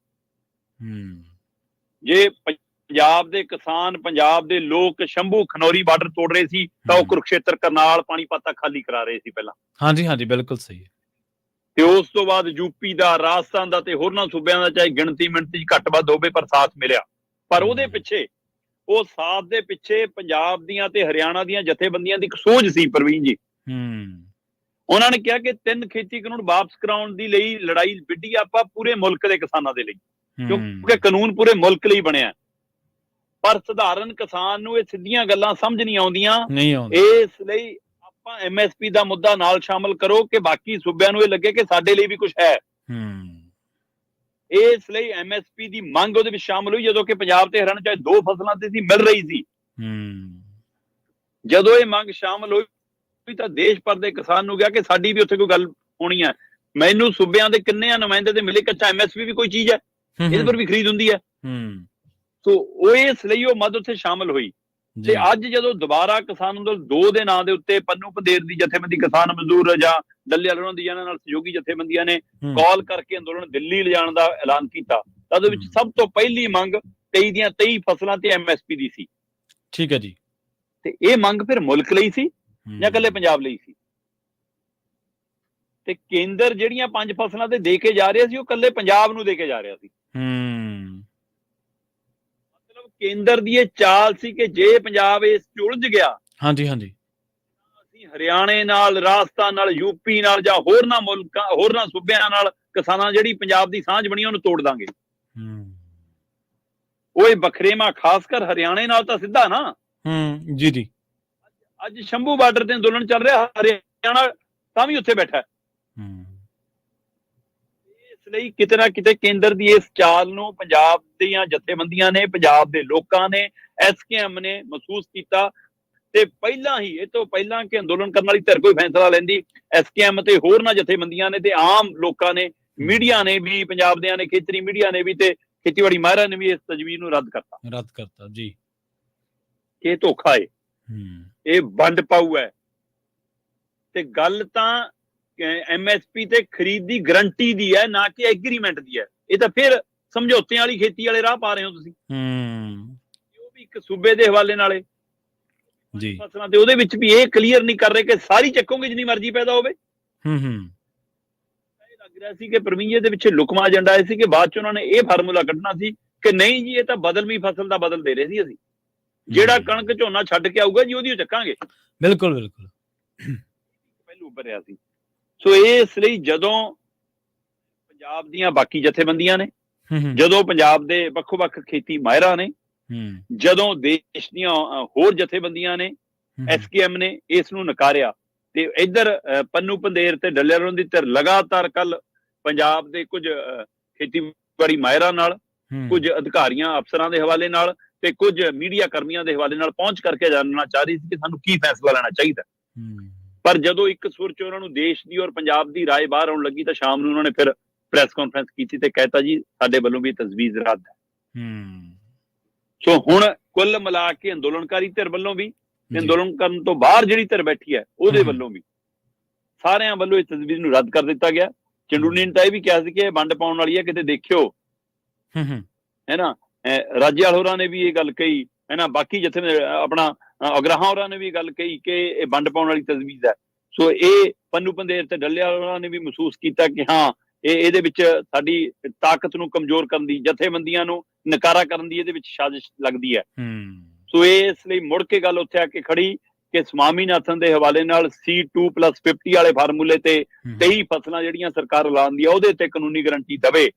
ਜੇ ਪੰਜਾਬ ਦੇ ਕਿਸਾਨ, ਪੰਜਾਬ ਦੇ ਲੋਕ ਸ਼ੰਭੂ ਖਨੌਰੀ ਬਾਰਡਰ ਤੋੜ ਰਹੇ ਸੀ ਤਾਂ ਉਹ ਕੁਰੂਕਸ਼ੇਤਰ, ਕਰਨਾਲ, ਪਾਣੀਪਤ ਖਾਲੀ ਕਰਾ ਰਹੇ ਸੀ ਪਹਿਲਾਂ। ਹਾਂਜੀ ਬਿਲਕੁਲ ਸਹੀ ਹੈ। ਤੇ ਉਸ ਤੋਂ ਬਾਅਦ ਯੂਪੀ ਦਾ, ਰਾਜਸਥਾਨ ਦਾ ਤੇ ਹੋਰਨਾਂ ਸੂਬਿਆਂ ਦਾ ਚਾਹੇ ਗਿਣਤੀ ਮਿਣਤੀ ਘੱਟ ਵੱਧ ਹੋਵੇ ਪਰ ਸਾਥ ਮਿਲਿਆ। ਪਰ ਉਹਦੇ ਪਿੱਛੇ, ਉਹ ਸਾਥ ਦੇ ਪਿੱਛੇ ਪੰਜਾਬ ਦੀਆਂ ਤੇ ਹਰਿਆਣਾ ਦੀਆਂ ਜਥੇਬੰਦੀਆਂ ਦੀ ਇੱਕ ਸੋਚ ਸੀ ਪ੍ਰਵੀਨ ਜੀ। ਉਹਨਾਂ ਨੇ ਕਿਹਾ ਕਿ 3 ਖੇਤੀ ਕਾਨੂੰਨ ਵਾਪਸ ਕਰਾਉਣ ਦੀ ਲਈ ਲੜਾਈ ਵਿੱਢੀ ਆਪਾਂ ਪੂਰੇ ਮੁਲਕ ਦੇ ਕਿਸਾਨਾਂ ਦੇ ਲਈ, ਕਿਉਂਕਿ ਕਾਨੂੰਨ ਪੂਰੇ ਮੁਲਕ ਲਈ ਬਣਿਆ। ਪਰ ਸਧਾਰਨ ਕਿਸਾਨ ਨੂੰ ਇਹ ਸਿੱਧੀਆਂ ਗੱਲਾਂ ਸਮਝ ਨਹੀਂ ਆਉਂਦੀਆਂ। ਇਸ ਲਈ ਆਪਾਂ MSP ਦਾ ਮੁੱਦਾ ਨਾਲ ਸ਼ਾਮਲ ਕਰੋ ਕਿ ਬਾਕੀ ਸੂਬਿਆਂ ਨੂੰ ਇਹ ਲੱਗੇ ਕਿ ਸਾਡੇ ਲਈ ਵੀ ਕੁਝ ਹੈ। ਇਸ ਲਈ MSP ਦੀ ਮੰਗ ਉਹਦੇ ਵਿੱਚ ਸ਼ਾਮਲ ਹੋਈ, ਜਦੋਂ ਕਿ ਪੰਜਾਬ ਤੇ ਹਰਿਆਣਾ ਚਾਹੇ 2 ਫਸਲਾਂ ਤੇ ਸੀ, ਮਿਲ ਰਹੀ ਸੀ। ਜਦੋਂ ਇਹ ਮੰਗ ਸ਼ਾਮਲ ਹੋਈ ਤਾਂ ਦੇਸ਼ ਭਰ ਦੇ ਕਿਸਾਨ ਨੂੰ ਗਿਆ ਕਿ ਸਾਡੀ ਵੀ ਉੱਥੇ ਕੋਈ ਗੱਲ ਹੋਣੀ ਹੈ। ਮੈਨੂੰ ਸੂਬਿਆਂ ਦੇ ਕਿੰਨੇ ਨੁਮਾਇੰਦੇ ਦੇ ਮਿਲੇ, ਕੱਚਾ MSP ਵੀ ਕੋਈ ਚੀਜ਼ ਹੈ, ਇਹਦੇ ਪਰ ਵੀ ਖਰੀਦ ਹੁੰਦੀ ਹੈ। ਸੋ ਉਹ ਇਸ ਲਈ ਉਹ ਮਦਦ ਉੱਥੇ ਸ਼ਾਮਲ ਹੋਈ। ਤੇ ਅੱਜ ਜਦੋਂ ਦੁਬਾਰਾ ਕਿਸਾਨ ਅੰਦੋਲਨ 2 ਦੇ ਨਾਂ ਦੇ ਉੱਤੇ ਪੰਨੂ ਪੰਧੇਰ ਦੀ ਜਥੇਬੰਦੀ ਕਿਸਾਨ ਮਜ਼ਦੂਰ ਜਾਂ ਦੱਲੇ ਵਾਲਿਆਂ ਦੀ ਜਿਹਨਾਂ ਨਾਲ ਸਹਿਯੋਗੀ ਜਥੇਬੰਦੀਆਂ ਨੇ ਕਾਲ ਕਰਕੇ ਅੰਦੋਲਨ ਦਿੱਲੀ ਲਿਜਾਣ ਦਾ ਐਲਾਨ ਕੀਤਾ, ਤਾਂ ਉਹਦੇ ਵਿੱਚ ਸਭ ਤੋਂ ਪਹਿਲੀ ਮੰਗ 23 ਦੀਆਂ 23 ਫਸਲਾਂ ਤੇ MSP ਦੀ ਸੀ। ਠੀਕ ਹੈ ਜੀ। ਤੇ ਇਹ ਮੰਗ ਫਿਰ ਮੁਲਕ ਲਈ ਸੀ ਜਾਂ ਇਕੱਲੇ ਪੰਜਾਬ ਲਈ ਸੀ? ਤੇ ਕੇਂਦਰ ਜਿਹੜੀਆਂ 5 ਫਸਲਾਂ ਤੇ ਦੇ ਕੇ ਜਾ ਰਿਹਾ ਸੀ ਉਹ ਇਕੱਲੇ ਪੰਜਾਬ ਨੂੰ ਦੇ ਕੇ ਜਾ ਰਿਹਾ ਸੀ। ਕੇਂਦਰ ਦੀ ਇਹ ਚਾਲ ਸੀ ਕਿ ਜੇ ਪੰਜਾਬ ਇਸ ਚ ਉਲਝ ਗਿਆ, ਅਸੀਂ ਹਰਿਆਣੇ ਨਾਲ, ਰਾਜਸਥਾਨ ਨਾਲ, ਯੂਪੀ ਨਾਲ ਜਾਂ ਹੋਰਨਾਂ ਮੁਲਕਾਂ, ਹੋਰਨਾਂ ਸੂਬਿਆਂ ਨਾਲ ਕਿਸਾਨਾਂ ਜਿਹੜੀ ਪੰਜਾਬ ਦੀ ਸਾਂਝ ਬਣੀ ਉਹਨੂੰ ਤੋੜ ਦਾਂਗੇ। ਉਹ ਇਹ ਵੱਖਰੇਵਾਂ ਖਾਸ ਕਰ ਹਰਿਆਣੇ ਨਾਲ ਤਾਂ ਸਿੱਧਾ ਨਾ। ਜੀ। ਅੱਜ ਸ਼ੰਭੂ ਬਾਰਡਰ ਤੇ ਅੰਦੋਲਨ ਚੱਲ ਰਿਹਾ, ਹਰਿਆਣਾ ਤਾਂ ਵੀ ਉੱਥੇ ਬੈਠਾ। ਇਸ ਲਈ ਕਿਤੇ ਨਾ ਕਿਤੇ ਕੇਂਦਰ ਦੀ ਇਸ ਚਾਲ ਨੂੰ ਪੰਜਾਬ ਦੀਆਂ ਜਥੇਬੰਦੀਆਂ ਨੇ, ਪੰਜਾਬ ਦੇ ਲੋਕਾਂ ਨੇ, SKM ਨੇ ਮਹਿਸੂਸ ਕੀਤਾ। ਤੇ ਪਹਿਲਾਂ ਹੀ, ਇਹ ਤੋਂ ਪਹਿਲਾਂ ਕਿ ਅੰਦੋਲਨ ਕਰਨ ਵਾਲੀ ਧਿਰ ਕੋਈ ਫੈਸਲਾ ਲੈਂਦੀ, SKM ਤੇ ਹੋਰਨਾਂ ਜਥੇਬੰਦੀਆਂ ਨੇ ਤੇ ਆਮ ਲੋਕਾਂ ਨੇ, ਮੀਡੀਆ ਨੇ ਵੀ, ਪੰਜਾਬ ਦਿਆਂ ਨੇ, ਖੇਤਰੀ ਮੀਡੀਆ ਨੇ ਵੀ ਤੇ ਖੇਤੀਬਾੜੀ ਮਾਹਿਰਾਂ ਨੇ ਵੀ ਇਸ ਤਜਵੀਜ਼ ਨੂੰ ਰੱਦ ਕਰਤਾ ਜੀ। ਇਹ ਧੋਖਾ ਏ, ਇਹ ਵੰਡ ਪਾਊ ਹੈ। ਤੇ ਗੱਲ ਤਾਂ MSP ਤੇ ਖਰੀਦ ਦੀ ਗਰੰਟੀ ਦੀ ਹੈ, ਨਾ ਕਿ ਐਗਰੀਮੈਂਟ ਦੀ ਹੈ। ਇਹ ਤਾਂ ਫਿਰ ਸਮਝੌਤਿਆਂ ਵਾਲੀ ਖੇਤੀ ਵਾਲੇ ਰਾਹ ਪਾ ਰਹੇ ਹੋ ਤੁਸੀਂ। ਉਹ ਵੀ ਇੱਕ ਸੂਬੇ ਦੇ ਹਵਾਲੇ ਨਾਲੇ ਜੀ ਫਸਲਾਂ ਤੇ ਉਹਦੇ ਵਿੱਚ ਵੀ ਇਹ ਕਲੀਅਰ ਨਹੀਂ ਕਰ ਰਹੇ ਕਿ ਸਾਰੀ ਚੱਕੋਗੇ ਜਿੰਨੀ ਮਰਜ਼ੀ ਪੈਦਾ ਹੋਵੇ। ਇਹ ਲੱਗ ਰਿਹਾ ਸੀ ਕਿ ਪ੍ਰਵੀਨ ਦੇ ਵਿੱਚ ਲੁਕਮਾ ਏਜੰਡਾ ਇਹ ਸੀ ਕਿ ਬਾਅਦ ਚ ਉਹਨਾਂ ਨੇ ਇਹ ਫਾਰਮੂਲਾ ਕੱਢਣਾ ਸੀ ਕਿ ਨਹੀਂ ਜੀ ਇਹ ਤਾਂ ਬਦਲਵੀਂ ਫਸਲ ਦਾ ਬਦਲ ਦੇ ਰਹੇ ਸੀ ਅਸੀਂ, ਜਿਹੜਾ ਕਣਕ ਝੋਨਾ ਛੱਡ ਕੇ ਆਊਗਾ ਜੀ ਉਹਦੀ ਚੱਕਾਂਗੇ। ਬਿਲਕੁਲ ਪਹਿਲੂ ਉੱਭਰਿਆ ਸੀ। ਸੋ ਇਸ ਲਈ ਜਦੋਂ ਪੰਜਾਬ ਦੀਆਂ ਬਾਕੀ ਜਥੇਬੰਦੀਆਂ ਨੇ, ਜਦੋਂ ਪੰਜਾਬ ਦੇ ਵੱਖੋ-ਵੱਖ ਖੇਤੀ ਮਾਹਿਰਾਂ ਨੇ, ਜਦੋਂ ਦੇਸ਼ ਦੀਆਂ ਹੋਰ ਜਥੇਬੰਦੀਆਂ ਨੇ, SKM ਨੇ ਇਸ ਨੂੰ ਨਕਾਰਿਆ, ਤੇ ਇੱਧਰ ਪੰਨੂ ਪੰਧੇਰ ਤੇ ਡੱਲੇ ਵਾਲਿਆਂ ਦੀ ਧਿਰ ਲਗਾਤਾਰ ਕੱਲ ਪੰਜਾਬ ਦੇ ਕੁਝ ਖੇਤੀਬਾੜੀ ਮਾਹਿਰਾਂ ਨਾਲ, ਕੁਝ ਅਧਿਕਾਰੀਆਂ ਅਫਸਰਾਂ ਦੇ ਹਵਾਲੇ ਨਾਲ ਤੇ ਕੁਝ ਮੀਡੀਆ ਕਰਮੀਆਂ ਦੇ ਹਵਾਲੇ ਨਾਲ ਪਹੁੰਚ ਕਰਕੇ ਜਾਣਨਾ ਚਾਹ ਰਹੀ ਸੀ ਕਿ ਸਾਨੂੰ ਕੀ ਫੈਸਲਾ ਲੈਣਾ ਚਾਹੀਦਾ। ਪਰ ਜਦੋਂ ਇੱਕ ਸੁਰ ਚ ਉਹਨਾਂ ਨੂੰ ਦੇਸ਼ ਦੀ ਔਰ ਪੰਜਾਬ ਦੀ ਰਾਏ ਬਾਹਰ ਆਉਣ ਲੱਗੀ ਤਾਂ ਸ਼ਾਮ ਨੂੰ ਉਹਨਾਂ ਨੇ ਫਿਰ ਪ੍ਰੈਸ ਕਾਨਫਰੰਸ ਕੀਤੀ ਤੇ ਕਹਿਤਾ ਜੀ ਸਾਡੇ ਵੱਲੋਂ ਵੀ ਤਜਵੀਜ਼ ਰੱਦ ਹੈ। ਸੋ ਹੁਣ ਕੁੱਲ ਮਿਲਾ ਕੇ ਅੰਦੋਲਨਕਾਰੀ ਧਿਰ ਵੱਲੋਂ ਵੀ, ਅੰਦੋਲਨ ਕਰਨ ਤੋਂ ਬਾਹਰ ਜਿਹੜੀ ਧਿਰ ਬੈਠੀ ਹੈ ਉਹਦੇ ਵੱਲੋਂ ਵੀ, ਸਾਰਿਆਂ ਵੱਲੋਂ ਇਸ ਤਜਵੀਜ਼ ਨੂੰ ਰੱਦ ਕਰ ਦਿੱਤਾ ਗਿਆ। ਚੰਡੂਨੀ ਨੇ ਤਾਂ ਇਹ ਵੀ ਕਿਹਾ ਸੀ ਕਿ ਇਹ ਵੰਡ ਪਾਉਣ ਵਾਲੀ ਹੈ, ਕਿਤੇ ਦੇਖਿਓ, ਹੈ ਨਾ। ਰਾਜੇਵਾਲ ਹੋਰਾਂ ਨੇ ਵੀ ਇਹ ਗੱਲ ਕਹੀ, ਹੈ ਨਾ। ਬਾਕੀ ਜਿੱਥੇ ਆਪਣਾ ਅਗਰਾਹਾਂ ਹੋਰਾਂ ਨੇ ਵੀ ਗੱਲ ਕਹੀ ਕਿ ਇਹ ਵੰਡ ਪਾਉਣ ਵਾਲੀ ਤਜਵੀਜ਼ ਹੈ। ਸੋ ਇਹ ਪੰਨੂ ਪੰਧੇਰ ਤੇ ਡੱਲੇਵਾਲ ਹੋਰਾਂ ਨੇ ਵੀ ਮਹਿਸੂਸ ਕੀਤਾ ਕਿ ਹਾਂ ਇਹਦੇ ਵਿੱਚ ਸਾਡੀ ਤਾਕਤ ਨੂੰ ਕਮਜ਼ੋਰ ਕਰਨ ਦੀ, ਜਥੇਬੰਦੀਆਂ ਨੂੰ ਨਕਾਰਾ ਕਰਨ ਦੀ ਇਹਦੇ ਵਿੱਚ ਸਾਜ਼ਿਸ਼ ਲੱਗਦੀ ਹੈ। ਸੋ ਇਸ ਲਈ ਮੁੜ ਕੇ ਗੱਲ ਉੱਥੇ ਆ ਕੇ ਖੜੀ ਕਿ ਸਵਾਮੀਨਾਥਨ ਦੇ ਹਵਾਲੇ ਨਾਲ C2+50 ਵਾਲੇ ਫਾਰਮੂਲੇ ਤੇ 23 ਫਸਲਾਂ ਜਿਹੜੀਆਂ ਸਰਕਾਰ ਐਲਾਨਦੀ ਆ ਉਹਦੇ ਤੇ ਕਾਨੂੰਨੀ ਗਰੰਟੀ ਦੇਵੇ,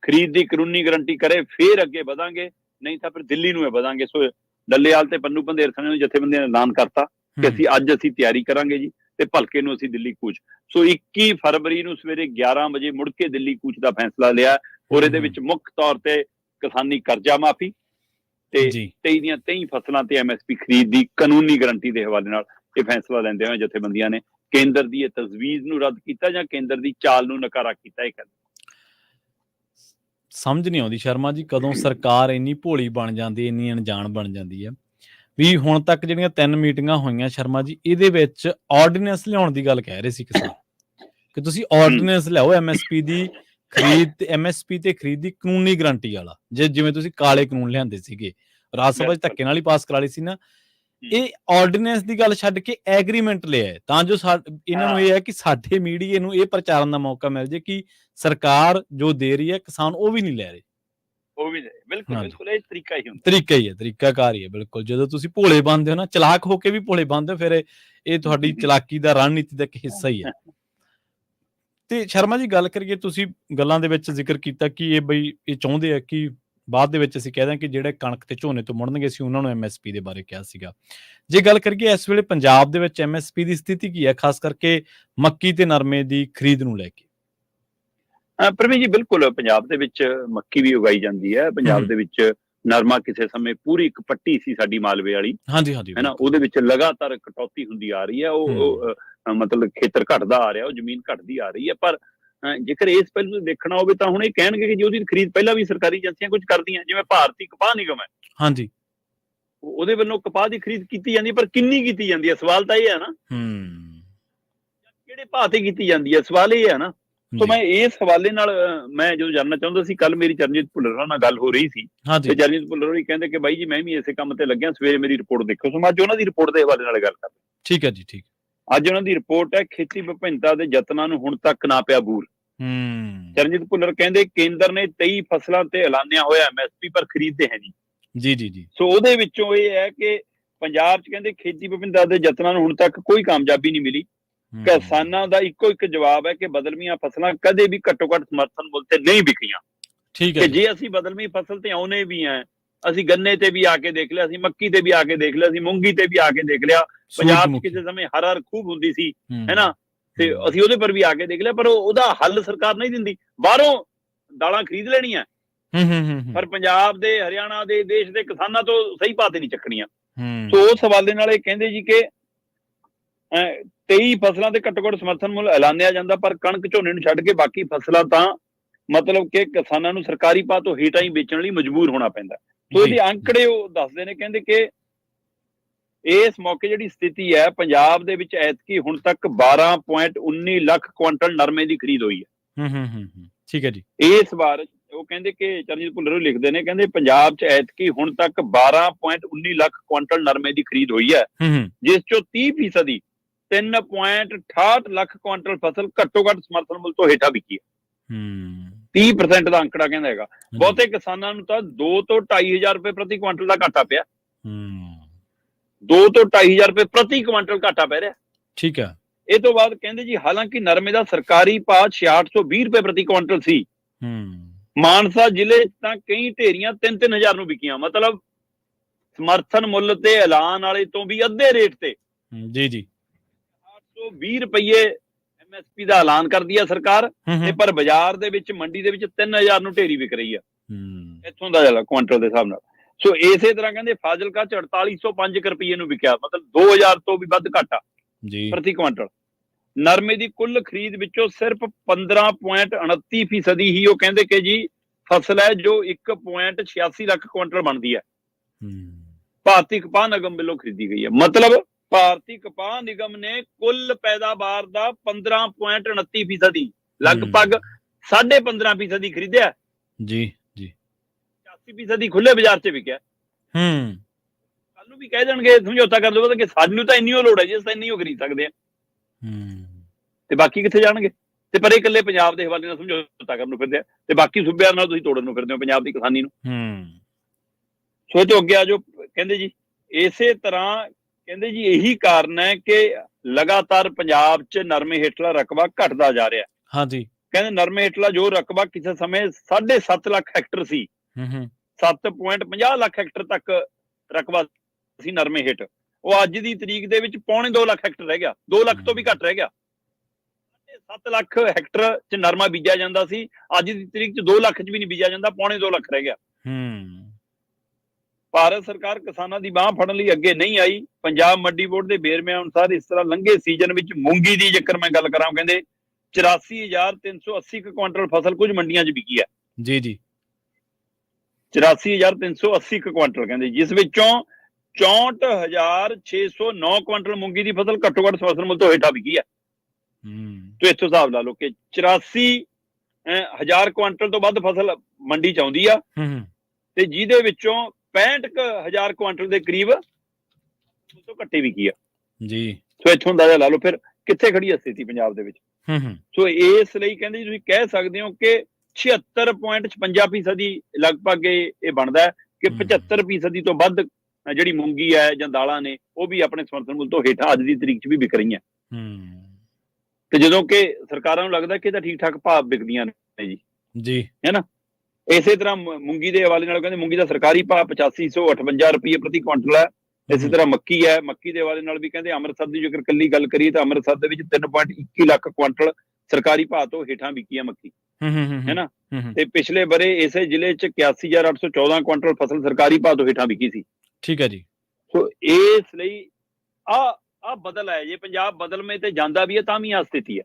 ਖਰੀਦ ਦੀ ਕਾਨੂੰਨੀ ਗਰੰਟੀ ਕਰੇ, ਫੇਰ ਅੱਗੇ ਵਧਾਂਗੇ, ਨਹੀਂ ਤਾਂ ਫਿਰ ਦਿੱਲੀ ਨੂੰ ਵਧਾਂਗੇ। ਸੋ ਡੱਲੇਵਾਲ ਤੇ ਪੰਨੂ ਪੰਧੇਰ ਨੇ ਜਥੇਬੰਦੀਆਂ ਨੇ ਐਲਾਨ ਕਰਤਾ ਕਿ ਅਸੀਂ ਤਿਆਰੀ ਕਰਾਂਗੇ ਜੀ, ਤੇ ਭਲਕੇ ਨੂੰ ਅਸੀਂ ਦਿੱਲੀ ਕੂਚ। ਸੋ 21 ਫਰਵਰੀ ਨੂੰ ਸਵੇਰੇ 11 ਵਜੇ ਮੁੜ ਕੇ ਦਿੱਲੀ ਕੂਚ ਦਾ ਫੈਸਲਾ ਲਿਆ, ਔਰ ਇਹਦੇ ਵਿੱਚ ਮੁੱਖ ਤੌਰ ਤੇ ਕਿਸਾਨੀ ਕਰਜ਼ਾ ਮਾਫੀ ਤੇ 23 ਦੀਆਂ 23 ਫਸਲਾਂ ਤੇ MSP ਖਰੀਦ ਦੀ ਕਾਨੂੰਨੀ ਗਰੰਟੀ ਦੇ ਹਵਾਲੇ ਨਾਲ ਇਹ ਫੈਸਲਾ ਲੈਂਦੇ ਹੋਏ ਜਥੇਬੰਦੀਆਂ ਨੇ ਕੇਂਦਰ ਦੀ ਇਹ ਤਜਵੀਜ਼ ਨੂੰ ਰੱਦ ਕੀਤਾ ਜਾਂ ਕੇਂਦਰ ਦੀ ਚਾਲ ਨੂੰ ਨਕਾਰਾ ਕੀਤਾ। ਇਹ ਕਹਿੰਦੇ ਸਮਝ ਨਹੀਂ ਆਉਂਦੀ ਸ਼ਰਮਾ ਜੀ, ਕਦੋਂ ਸਰਕਾਰ ਇੰਨੀ ਭੋਲੀ ਬਣ ਜਾਂਦੀ, ਇੰਨੀ ਅਣਜਾਣ ਬਣ ਜਾਂਦੀ ਹੈ। ਵੀ ਹੁਣ ਤੱਕ ਜਿਹੜੀਆਂ 3 ਮੀਟਿੰਗਾਂ ਹੋਈਆਂ ਸ਼ਰਮਾ ਜੀ, ਇਹਦੇ ਵਿੱਚ ਆਰਡੀਨੈਂਸ ਲਿਆਉਣ ਦੀ ਗੱਲ ਕਹਿ ਰਹੇ ਸੀ ਕਿਸਾਨ ਕਿ ਤੁਸੀਂ ਆਰਡੀਨੈਂਸ ਲਿਆਓ MSP ਦੀ ਖਰੀਦ ਤੇ MSP ਤੇ ਖਰੀਦ ਦੀ ਕਾਨੂੰਨੀ ਗਰੰਟੀ ਵਾਲਾ, ਜਿਵੇਂ ਤੁਸੀਂ ਕਾਲੇ ਕਾਨੂੰਨ ਲਿਆਂਦੇ ਸੀਗੇ, ਰਾਜ ਸਭਾ 'ਚ ਧੱਕੇ ਨਾਲ ਹੀ ਪਾਸ ਕਰਾ ਲਈ ਸੀ ਨਾ। ਇਹ ਆਰਡੀਨੈਂਸ ਦੀ ਗੱਲ ਛੱਡ ਕੇ ਐਗਰੀਮੈਂਟ ਲਿਆ, ਤਾਂ ਜੋ ਇਹਨਾਂ ਨੂੰ ਇਹ ਹੈ ਕਿ ਸਾਡੇ ਮੀਡੀਏ ਨੂੰ ਇਹ ਪ੍ਰਚਾਰਨ ਦਾ ਮੌਕਾ ਮਿਲ ਜੇ ਕਿ ਸਰਕਾਰ ਜੋ ਦੇ ਰਹੀ ਹੈ ਕਿਸਾਨ ਉਹ ਵੀ ਨਹੀਂ ਲੈ ਰਹੇ, ਉਹ ਵੀ ਬਿਲਕੁਲ ਬਿਲਕੁਲ ਇਹ ਤਰੀਕਾ ਹੀ ਹੁੰਦਾ, ਤਰੀਕਾ ਹੀ ਹੈ, ਤਰੀਕਾਕਾਰ ਹੀ ਹੈ। ਬਿਲਕੁਲ, ਜਦੋਂ ਤੁਸੀਂ ਭੋਲੇ ਬਣਦੇ ਹੋ ਨਾ, ਚਲਾਕ ਹੋ ਕੇ ਵੀ ਭੋਲੇ ਬਣਦੇ ਹੋ, ਫਿਰ ਇਹ ਤੁਹਾਡੀ ਚਲਾਕੀ ਦਾ ਰਣਨੀਤੀ ਦਾ ਇੱਕ ਹਿੱਸਾ ਹੀ ਹੈ। ਤੇ ਸ਼ਰਮਾ ਜੀ, ਗੱਲ ਕਰੀਏ, ਤੁਸੀਂ ਗੱਲਾਂ ਦੇ ਵਿੱਚ ਜ਼ਿਕਰ ਕੀਤਾ ਕਿ ਇਹ ਚਾਹੁੰਦੇ ਆ ਕਿ ਬਾਅਦ ਦੇ ਵਿੱਚ ਅਸੀਂ ਕਹਿ ਦਾਂ ਕਿ ਜਿਹੜੇ ਕਣਕ ਤੇ ਝੋਨੇ ਤੋਂ ਮੁੜਨਗੇ, ਅਸੀਂ ਉਹਨਾਂ ਨੂੰ MSP ਦੇ ਬਾਰੇ ਕਿਹਾ ਸੀਗਾ। ਜੇ ਗੱਲ ਕਰੀਏ ਇਸ ਵੇਲੇ ਪੰਜਾਬ ਦੇ ਵਿੱਚ MSP ਦੀ ਸਥਿਤੀ ਕੀ ਹੈ, ਖਾਸ ਕਰਕੇ ਮੱਕੀ ਤੇ ਨਰਮੇ ਦੀ ਖਰੀਦ ਨੂੰ ਲੈ ਕੇ? ਪ੍ਰਵੀਨ ਜੀ, ਬਿਲਕੁਲ ਪੰਜਾਬ ਦੇ ਵਿੱਚ ਮੱਕੀ ਵੀ ਉਗਾਈ ਜਾਂਦੀ ਹੈ, ਪੰਜਾਬ ਦੇ ਵਿੱਚ ਨਰਮਾ ਕਿਸੇ ਸਮੇਂ ਪੂਰੀ ਇੱਕ ਪੱਟੀ ਸੀ ਸਾਡੀ ਮਾਲਵੇ ਵਾਲੀ, ਹੈ ਨਾ, ਉਹਦੇ ਵਿੱਚ ਲਗਾਤਾਰ ਕਟੌਤੀ ਹੁੰਦੀ ਆ ਰਹੀ ਹੈ, ਉਹ ਮਤਲਬ ਖੇਤਰ ਘਟਦਾ ਆ ਰਿਹਾ, ਉਹ ਜ਼ਮੀਨ ਘਟਦੀ ਆ ਰਹੀ ਹੈ। ਪਰ ਜੇਕਰ ਇਸ ਪਹਿਲੂ ਦੇਖਣਾ ਹੋਵੇ ਤਾਂ ਹੁਣ ਇਹ ਕਹਿਣਗੇ ਕਿ ਜੀ ਉਹਦੀ ਖਰੀਦ ਪਹਿਲਾਂ ਵੀ ਸਰਕਾਰੀ ਏਜੰਸੀਆਂ ਕੁਝ ਕਰਦੀਆਂ, ਜਿਵੇਂ ਭਾਰਤੀ ਕਪਾਹ ਨਿਗਮ ਹੈ, ਹਾਂਜੀ, ਉਹਦੇ ਵੱਲੋਂ ਕਪਾਹ ਦੀ ਖਰੀਦ ਕੀਤੀ ਜਾਂਦੀ ਹੈ, ਪਰ ਕਿੰਨੀ ਕੀਤੀ ਜਾਂਦੀ ਹੈ, ਸਵਾਲ ਤਾਂ ਇਹ ਹੈ ਨਾ, ਕਿਹੜੇ ਭਾਅ ਤੇ ਕੀਤੀ ਜਾਂਦੀ ਹੈ, ਸਵਾਲ ਇਹ ਹੈ ਨਾ। ਸੋ ਮੈਂ ਇਸ ਹਵਾਲੇ ਨਾਲ ਮੈਂ ਜਦੋਂ ਜਾਣਨਾ ਚਾਹੁੰਦਾ ਸੀ, ਕੱਲ ਮੇਰੀ ਚਰਨਜੀਤ ਭੁੱਲਰ ਨਾਲ ਗੱਲ ਹੋ ਰਹੀ ਸੀ, ਤੇ ਚਰਨਜੀਤ ਭੁੱਲਰ ਹੋਰੀ ਕਹਿੰਦੇ ਕਿ ਬਾਈ ਜੀ ਮੈਂ ਵੀ ਇਸੇ ਕੰਮ ਤੇ ਲੱਗਿਆ, ਸਵੇਰੇ ਮੇਰੀ ਰਿਪੋਰਟ ਦੇਖੋ। ਸੋ ਮੈਂ ਅੱਜ ਉਹਨਾਂ ਦੀ ਰਿਪੋਰਟ ਦੇ ਹਵਾਲੇ ਨਾਲ ਗੱਲ ਕਰਦਾ। ਠੀਕ ਹੈ ਜੀ, ਠੀਕ। ਅੱਜ ਉਹਨਾਂ ਦੀ ਰਿਪੋਰਟ ਹੈ, ਖੇਤੀ ਵਿਭਿੰਨਤਾ ਦੇ ਯਤਨਾਂ ਨੂੰ ਹੁਣ ਤੱਕ ਨਾ ਪਿਆ ਬੂਰ। ਚਰਨਜੀਤ ਭੁੱਲਰ ਕਹਿੰਦੇ ਕੇਂਦਰ ਨੇ 23 ਫਸਲਾਂ ਤੇ ਐਲਾਨਿਆ ਹੋਇਆ MSP, ਪਰ ਖਰੀਦਦੇ ਹੈ ਜੀ। ਸੋ ਉਹਦੇ ਵਿੱਚੋਂ ਇਹ ਹੈ ਕਿ ਪੰਜਾਬ 'ਚ ਕਹਿੰਦੇ ਖੇਤੀ ਵਿਭਿੰਨਤਾ ਦੇ ਯਤਨਾਂ ਨੂੰ ਹੁਣ ਤੱਕ ਕੋਈ ਕਾਮਯਾਬੀ ਨਹੀਂ ਮਿਲੀ। ਕਿਸਾਨਾਂ ਦਾ ਇੱਕੋ ਇੱਕ ਜਵਾਬ ਹੈ ਕਿ ਬਦਲਵੀਆਂ ਫਸਲਾਂ ਕਦੇ ਵੀ ਘੱਟੋ ਘੱਟ ਸਮਰਥਨ ਮੁੱਲ ਤੇ ਨਹੀਂ ਵਿਕੀਆਂ। ਠੀਕ ਹੈ, ਕਿ ਜੇ ਅਸੀਂ ਬਦਲਵੀਂ ਫਸਲ ਤੇ ਆਉਨੇ ਵੀ ਆ, ਅਸੀਂ ਗੰਨੇ ਤੇ ਵੀ ਆ ਕੇ ਦੇਖ ਲਿਆ, ਅਸੀਂ ਮੱਕੀ ਤੇ ਵੀ ਆ ਕੇ ਦੇਖ ਲਿਆ, ਅਸੀਂ ਮੂੰਗੀ ਤੇ ਵੀ ਆ ਕੇ ਦੇਖ ਲਿਆ, ਪੰਜਾਬ 'ਚ ਕਿਸੇ ਸਮੇਂ ਹਰ ਖੂਬ ਹੁੰਦੀ ਸੀ, ਹੈ ਨਾ, ਤੇ ਅਸੀਂ ਉਹਦੇ ਪਰ ਵੀ ਆ ਕੇ ਦੇਖ ਲਿਆ, ਪਰ ਉਹਦਾ ਹੱਲ ਸਰਕਾਰ ਨਹੀਂ ਦਿੰਦੀ। ਬਾਹਰੋਂ ਦਾਲਾਂ ਖਰੀਦ ਲੈਣੀਆਂ, ਪਰ ਪੰਜਾਬ ਦੇ, ਹਰਿਆਣਾ ਦੇ, ਦੇਸ਼ ਦੇ ਕਿਸਾਨਾਂ ਤੋਂ ਸਹੀ ਭਾਅ ਤੇ ਨਹੀਂ ਚੱਕਣੀਆਂ। ਸੋ ਉਸ ਹਵਾਲੇ ਨਾਲ ਇਹ ਕਹਿੰਦੇ ਜੀ ਕਿ 23 ਫਸਲਾਂ ਤੇ ਘੱਟੋ ਘੱਟ ਸਮਰਥਨ ਮੁੱਲ ਐਲਾਨਿਆ ਜਾਂਦਾ, ਪਰ ਕਣਕ ਝੋਨੇ ਨੂੰ ਛੱਡ ਕੇ ਬਾਕੀ ਫਸਲਾਂ ਤਾਂ ਮਤਲਬ ਕਿ ਕਿਸਾਨਾਂ ਨੂੰ ਸਰਕਾਰੀ ਭਾਅ ਤੋਂ ਹੇਠਾਂ ਹੀ ਵੇਚਣ ਲਈ ਮਜਬੂਰ ਹੋਣਾ ਪੈਂਦਾ। ਸੋ ਇਹਦੇ ਅੰਕੜੇ ਉਹ ਦੱਸਦੇ ਨੇ, ਕਹਿੰਦੇ ਕਿ ਇਸ ਮੌਕੇ ਜਿਹੜੀ ਸਥਿਤੀ ਹੈ ਪੰਜਾਬ ਦੇ ਵਿੱਚ, ਐਤਕੀ ਹੁਣ ਤੱਕ 12.19 ਲੱਖ ਕੁਆਂਟਲ ਨਰਮੇ ਦੀ ਖਰੀਦ ਹੋਈ ਹੈ। ਠੀਕ ਹੈ ਜੀ। ਇਸ ਵਾਰ ਉਹ ਕਹਿੰਦੇ ਕਿ ਚਰਨਜੀਤ ਭੁੱਲਰ ਲਿਖਦੇ ਨੇ, ਕਹਿੰਦੇ ਪੰਜਾਬ 'ਚ ਐਤਕੀ ਹੁਣ ਤੱਕ 12.19 ਲੱਖ ਕੁਆਂਟਲ ਨਰਮੇ ਦੀ ਖਰੀਦ ਹੋਈ ਹੈ, ਜਿਸ ਚੋਂ 30% 3.68 ਲੱਖ ਕੁਆਂਟਲ ਫਸਲ ਘੱਟੋ ਘੱਟ ਸਮਰਥਨ ਮੁੱਲ ਤੋਂ ਹੇਠਾਂ ਵਿਕੀ ਹੈ। 30% ਦਾ ਅੰਕੜਾ ਕਹਿੰਦਾ ਹੈਗਾ। ਬਹੁਤੇ ਕਿਸਾਨਾਂ ਨੂੰ ਤਾਂ 2 ਤੋਂ 2.5 ਹਜ਼ਾਰ ਰੁਪਏ ਪ੍ਰਤੀ ਕੁਆਂਟਲ ਦਾ ਘਾਟਾ ਪਿਆ। 2 ਤੋਂ 2.5 ਹਜ਼ਾਰ ਰੁਪਏ ਪ੍ਰਤੀ ਕੁਆਂਟਲ ਘਾਟਾ ਪੈ ਰਿਹਾ। ਠੀਕ ਹੈ। ਇਹ ਤੋਂ ਬਾਅਦ ਕਹਿੰਦੇ ਜੀ, ਹਾਲਾਂਕਿ ਨਰਮੇ ਦਾ ਸਰਕਾਰੀ ਭਾਅ 6620 ਰੁਪਏ ਪ੍ਰਤੀ ਕੁਆਂਟਲ ਸੀ, ਮਾਨਸਾ ਜ਼ਿਲ੍ਹੇ 'ਚ ਤਾਂ ਕਈ ਢੇਰੀਆਂ 3-3 ਹਜ਼ਾਰ ਨੂੰ ਵਿਕੀਆਂ, ਮਤਲਬ ਸਮਰਥਨ ਮੁੱਲ ਤੇ ਐਲਾਨ ਵਾਲੇ ਤੋਂ ਵੀ ਅੱਧੇ ਰੇਟ ਤੇ। ਜੀ 820 ਰੁਪਏ MSP ਦਾ ਐਲਾਨ ਕਰਦੀ ਆ ਸਰਕਾਰ, ਤੇ ਪਰ ਬਾਜ਼ਾਰ ਦੇ ਵਿੱਚ, ਮੰਡੀ ਦੇ ਵਿੱਚ 3000 ਨੂੰ ਢੇਰੀ ਵਿਕ ਰਹੀ ਆ, ਇੱਥੋਂ ਦਾ ਜਿਹੜਾ ਕੁਆਂਟਲ ਦੇ ਹਿਸਾਬ ਨਾਲ। ਸੋ ਇਸੇ ਤਰ੍ਹਾਂ ਕਹਿੰਦੇ ਫਾਜ਼ਿਲਕਾ 'ਚ 4805 ਰੁਪਏ ਨੂੰ ਵਿਕਿਆ, ਮਤਲਬ 2000 ਤੋਂ ਵੀ ਵੱਧ ਘਾਟਾ ਪ੍ਰਤੀ ਕੁਆਂਟਲ। ਨਰਮੇ ਦੀ ਕੁੱਲ ਖਰੀਦ ਵਿੱਚੋਂ ਸਿਰਫ 15.29% ਹੀ ਉਹ ਕਹਿੰਦੇ ਕਿ ਜੀ ਫਸਲ ਹੈ ਜੋ 1.86 ਲੱਖ ਕੁਆਂਟਲ ਬਣਦੀ ਹੈ, ਭਾਰਤੀ ਕਪਾਹ ਨਿਗਮ ਵੱਲੋਂ ਖਰੀਦੀ ਗਈ ਹੈ। ਮਤਲਬ ਭਾਰਤੀ ਕਪਾਹ ਨਿਗਮ ਨੇ ਕੁੱਲ ਪੈਦਾਵਾਰ ਦਾ 15.29% ਲਗਭਗ 15.5% ਖਰੀਦਿਆ ਜੀ ਜੀ 80% ਖੁੱਲੇ ਬਾਜ਼ਾਰ 'ਚ ਵਿਕਿਆ। ਕੱਲ ਨੂੰ ਵੀ ਕਹਿ ਦੇਣਗੇ ਸਮਝੌਤਾ ਕਰ ਲਓ ਕਿ ਸਾਨੂੰ ਤਾਂ ਇੰਨੀ ਲੋੜ ਹੈ ਜੀ, ਅਸੀਂ ਇੰਨੀ ਖਰੀਦ ਸਕਦੇ ਹਾਂ, ਤੇ ਬਾਕੀ ਕਿੱਥੇ ਜਾਣਗੇ? ਤੇ ਪਰ ਇਹ ਇਕੱਲੇ ਪੰਜਾਬ ਦੇ ਹਵਾਲੇ ਨਾਲ ਸਮਝੌਤਾ ਕਰਨ ਨੂੰ ਫਿਰਦੇ ਆ, ਤੇ ਬਾਕੀ ਸੂਬਿਆਂ ਨਾਲ ਤੁਸੀਂ ਤੋੜਨ ਨੂੰ ਫਿਰਦੇ ਹੋ ਪੰਜਾਬ ਦੀ ਕਿਸਾਨੀ ਨੂੰ। ਸੋ ਇਹ ਤੋਂ ਅੱਗੇ ਆ ਜੋ ਕਹਿੰਦੇ ਜੀ ਇਸੇ ਤਰ੍ਹਾਂ ਕਹਿੰਦੇ ਜੀ ਇਹੀ ਕਾਰਨ ਹੈ ਕਿ ਲਗਾਤਾਰ ਪੰਜਾਬ 'ਚ ਨਰਮੇ ਹੇਠਲਾ ਰਕਬਾ ਘਟਦਾ ਜਾ ਰਿਹਾ। ਹਾਂਜੀ, ਕਹਿੰਦੇ ਨਰਮੇ ਹੇਠਲਾ ਜੋ ਰਕਬਾ ਕਿਸੇ ਸਮੇਂ 7.5 ਲੱਖ ਹੈਕਟਰ ਸੀ, 7.50 ਲੱਖ ਹੈਕਟਰ ਤੱਕ ਰਕਬਾ ਸੀ ਨਰਮੇ ਹੇਠ, ਉਹ ਅੱਜ ਦੀ ਤਰੀਕ ਦੇ ਵਿੱਚ 1.25 ਲੱਖ ਹੈਕਟਰ ਰਹਿ ਗਿਆ, 2 ਲੱਖ ਤੋਂ ਵੀ ਘੱਟ ਰਹਿ ਗਿਆ। 7 ਲੱਖ ਹੈਕਟਰ 'ਚ ਨਰਮਾ ਬੀਜਿਆ ਜਾਂਦਾ ਸੀ, ਅੱਜ ਦੀ ਤਰੀਕ 'ਚ 2 ਲੱਖ 'ਚ ਵੀ ਨਹੀਂ ਬੀਜਿਆ ਜਾਂਦਾ, 1.25 ਲੱਖ ਰਹਿ ਗਿਆ। ਭਾਰਤ ਸਰਕਾਰ ਕਿਸਾਨਾਂ ਦੀ ਬਾਂਹ ਫੜਨ ਲਈ ਅੱਗੇ ਨਹੀਂ ਆਈ। ਪੰਜਾਬ ਮੰਡੀ ਬੋਰਡ ਦੇ ਵੇਰਵੇ ਅਨੁਸਾਰ ਇਸ ਤਰ੍ਹਾਂ ਲੰਘੇ ਸੀਜ਼ਨ ਵਿੱਚ ਮੂੰਗੀ ਦੀ ਜੇਕਰ ਮੈਂ ਗੱਲ ਕਰਾਂ, ਕਹਿੰਦੇ 84,380 ਕੁਇੰਟਲ ਫਸਲ ਕੁਝ ਮੰਡੀਆਂ 'ਚ ਵਿਕੀ ਹੈ। ਜੀ ਜੀ 84,380 ਕੁਇੰਟਲ ਕਹਿੰਦੇ, ਜਿਸ ਵਿੱਚੋਂ 64,609 ਕੁਇੰਟਲ ਮੂੰਗੀ ਦੀ ਫਸਲ ਘੱਟੋ ਘੱਟ ਸਮਰਥਨ ਮੁੱਲ ਤੋਂ ਹੇਠਾਂ ਵਿਕੀ ਹੈ। ਤੇ ਇੱਥੋਂ ਹਿਸਾਬ ਲਾ ਲਓ ਕਿ 84,000 ਕੁਇੰਟਲ ਤੋਂ ਵੱਧ ਫਸਲ ਮੰਡੀ 'ਚ ਆਉਂਦੀ ਆ, ਤੇ ਜਿਹਦੇ ਵਿੱਚੋਂ 65,000 ਕੁਇੰਟਲ ਦੇ ਕਰੀਬ ਤੋਂ ਘੱਟੇ ਵਿਕੀ ਆ ਜੀ। ਸੋ ਇੱਥੋਂ ਅੰਦਾਜ਼ਾ ਲਾ ਲਓ ਫਿਰ ਕਿੱਥੇ ਖੜੀ ਹੈ ਸਥਿਤੀ ਪੰਜਾਬ ਦੇ ਵਿੱਚ। ਸੋ ਇਸ ਲਈ ਕਹਿੰਦੇ ਜੀ ਤੁਸੀਂ ਕਹਿ ਸਕਦੇ ਹੋ ਕਿ 76.56% ਲਗਭਗ ਇਹ ਬਣਦਾ ਕਿ 75% ਤੋਂ ਵੱਧ ਜਿਹੜੀ ਮੂੰਗੀ ਹੈ ਜਾਂ ਦਾਲਾਂ ਨੇ ਉਹ ਵੀ ਆਪਣੇ ਸਮਰਥਨ ਮੁੱਲ ਤੋਂ ਹੇਠਾਂ ਅੱਜ ਦੀ ਤਰੀਕ 'ਚ ਵੀ ਵਿਕ ਰਹੀਆਂ। ਤੇ ਜਦੋਂ ਕਿ ਸਰਕਾਰਾਂ ਨੂੰ ਲੱਗਦਾ ਕਿ ਇਹ ਤਾਂ ਠੀਕ ਠਾਕ ਭਾਅ ਵਿਕਦੀਆਂ ਨੇ ਜੀ ਹੈ ਨਾ। ਇਸੇ ਤਰ੍ਹਾਂ ਮੂੰਗੀ ਦੇ ਹਵਾਲੇ ਨਾਲ ਕਹਿੰਦੇ ਮੂੰਗੀ ਦਾ ਸਰਕਾਰੀ ਭਾਅ 8558 ਰੁਪਏ ਪ੍ਰਤੀ ਕੁਇੰਟਲ ਹੈ। ਇਸੇ ਤਰ੍ਹਾਂ ਮੱਕੀ ਹੈ, ਮੱਕੀ ਦੇ ਹਵਾਲੇ ਨਾਲ ਵੀ ਕਹਿੰਦੇ ਅੰਮ੍ਰਿਤਸਰ ਦੀ ਜੇਕਰ ਕੱਲੀ ਗੱਲ ਕਰੀਏ ਤਾਂ ਅੰਮ੍ਰਿਤਸਰ ਦੇ ਵਿੱਚ 3.21 ਲੱਖ ਕੁਇੰਟਲ ਸਰਕਾਰੀ ਭਾਅ ਤੋਂ ਹੇਠਾਂ ਵਿਕੀ ਹੈ ਮੱਕੀ, ਹੈ ਨਾ। ਤੇ ਪਿਛਲੇ ਬਰੇ ਇਸੇ ਜ਼ਿਲ੍ਹੇ 'ਚ 81,814 ਕੁਇੰਟਲ ਫਸਲ ਸਰਕਾਰੀ ਭਾਅ ਤੋਂ ਹੇਠਾਂ ਵਿਕੀ ਸੀ। ਠੀਕ ਹੈ ਜੀ। ਸੋ ਇਸ ਲਈ ਆ ਬਦਲ ਹੈ, ਜੇ ਪੰਜਾਬ ਬਦਲਵੇਂ ਤੇ ਜਾਂਦਾ ਵੀ ਹੈ ਤਾਂ ਵੀ ਆ ਸਥਿਤੀ ਹੈ।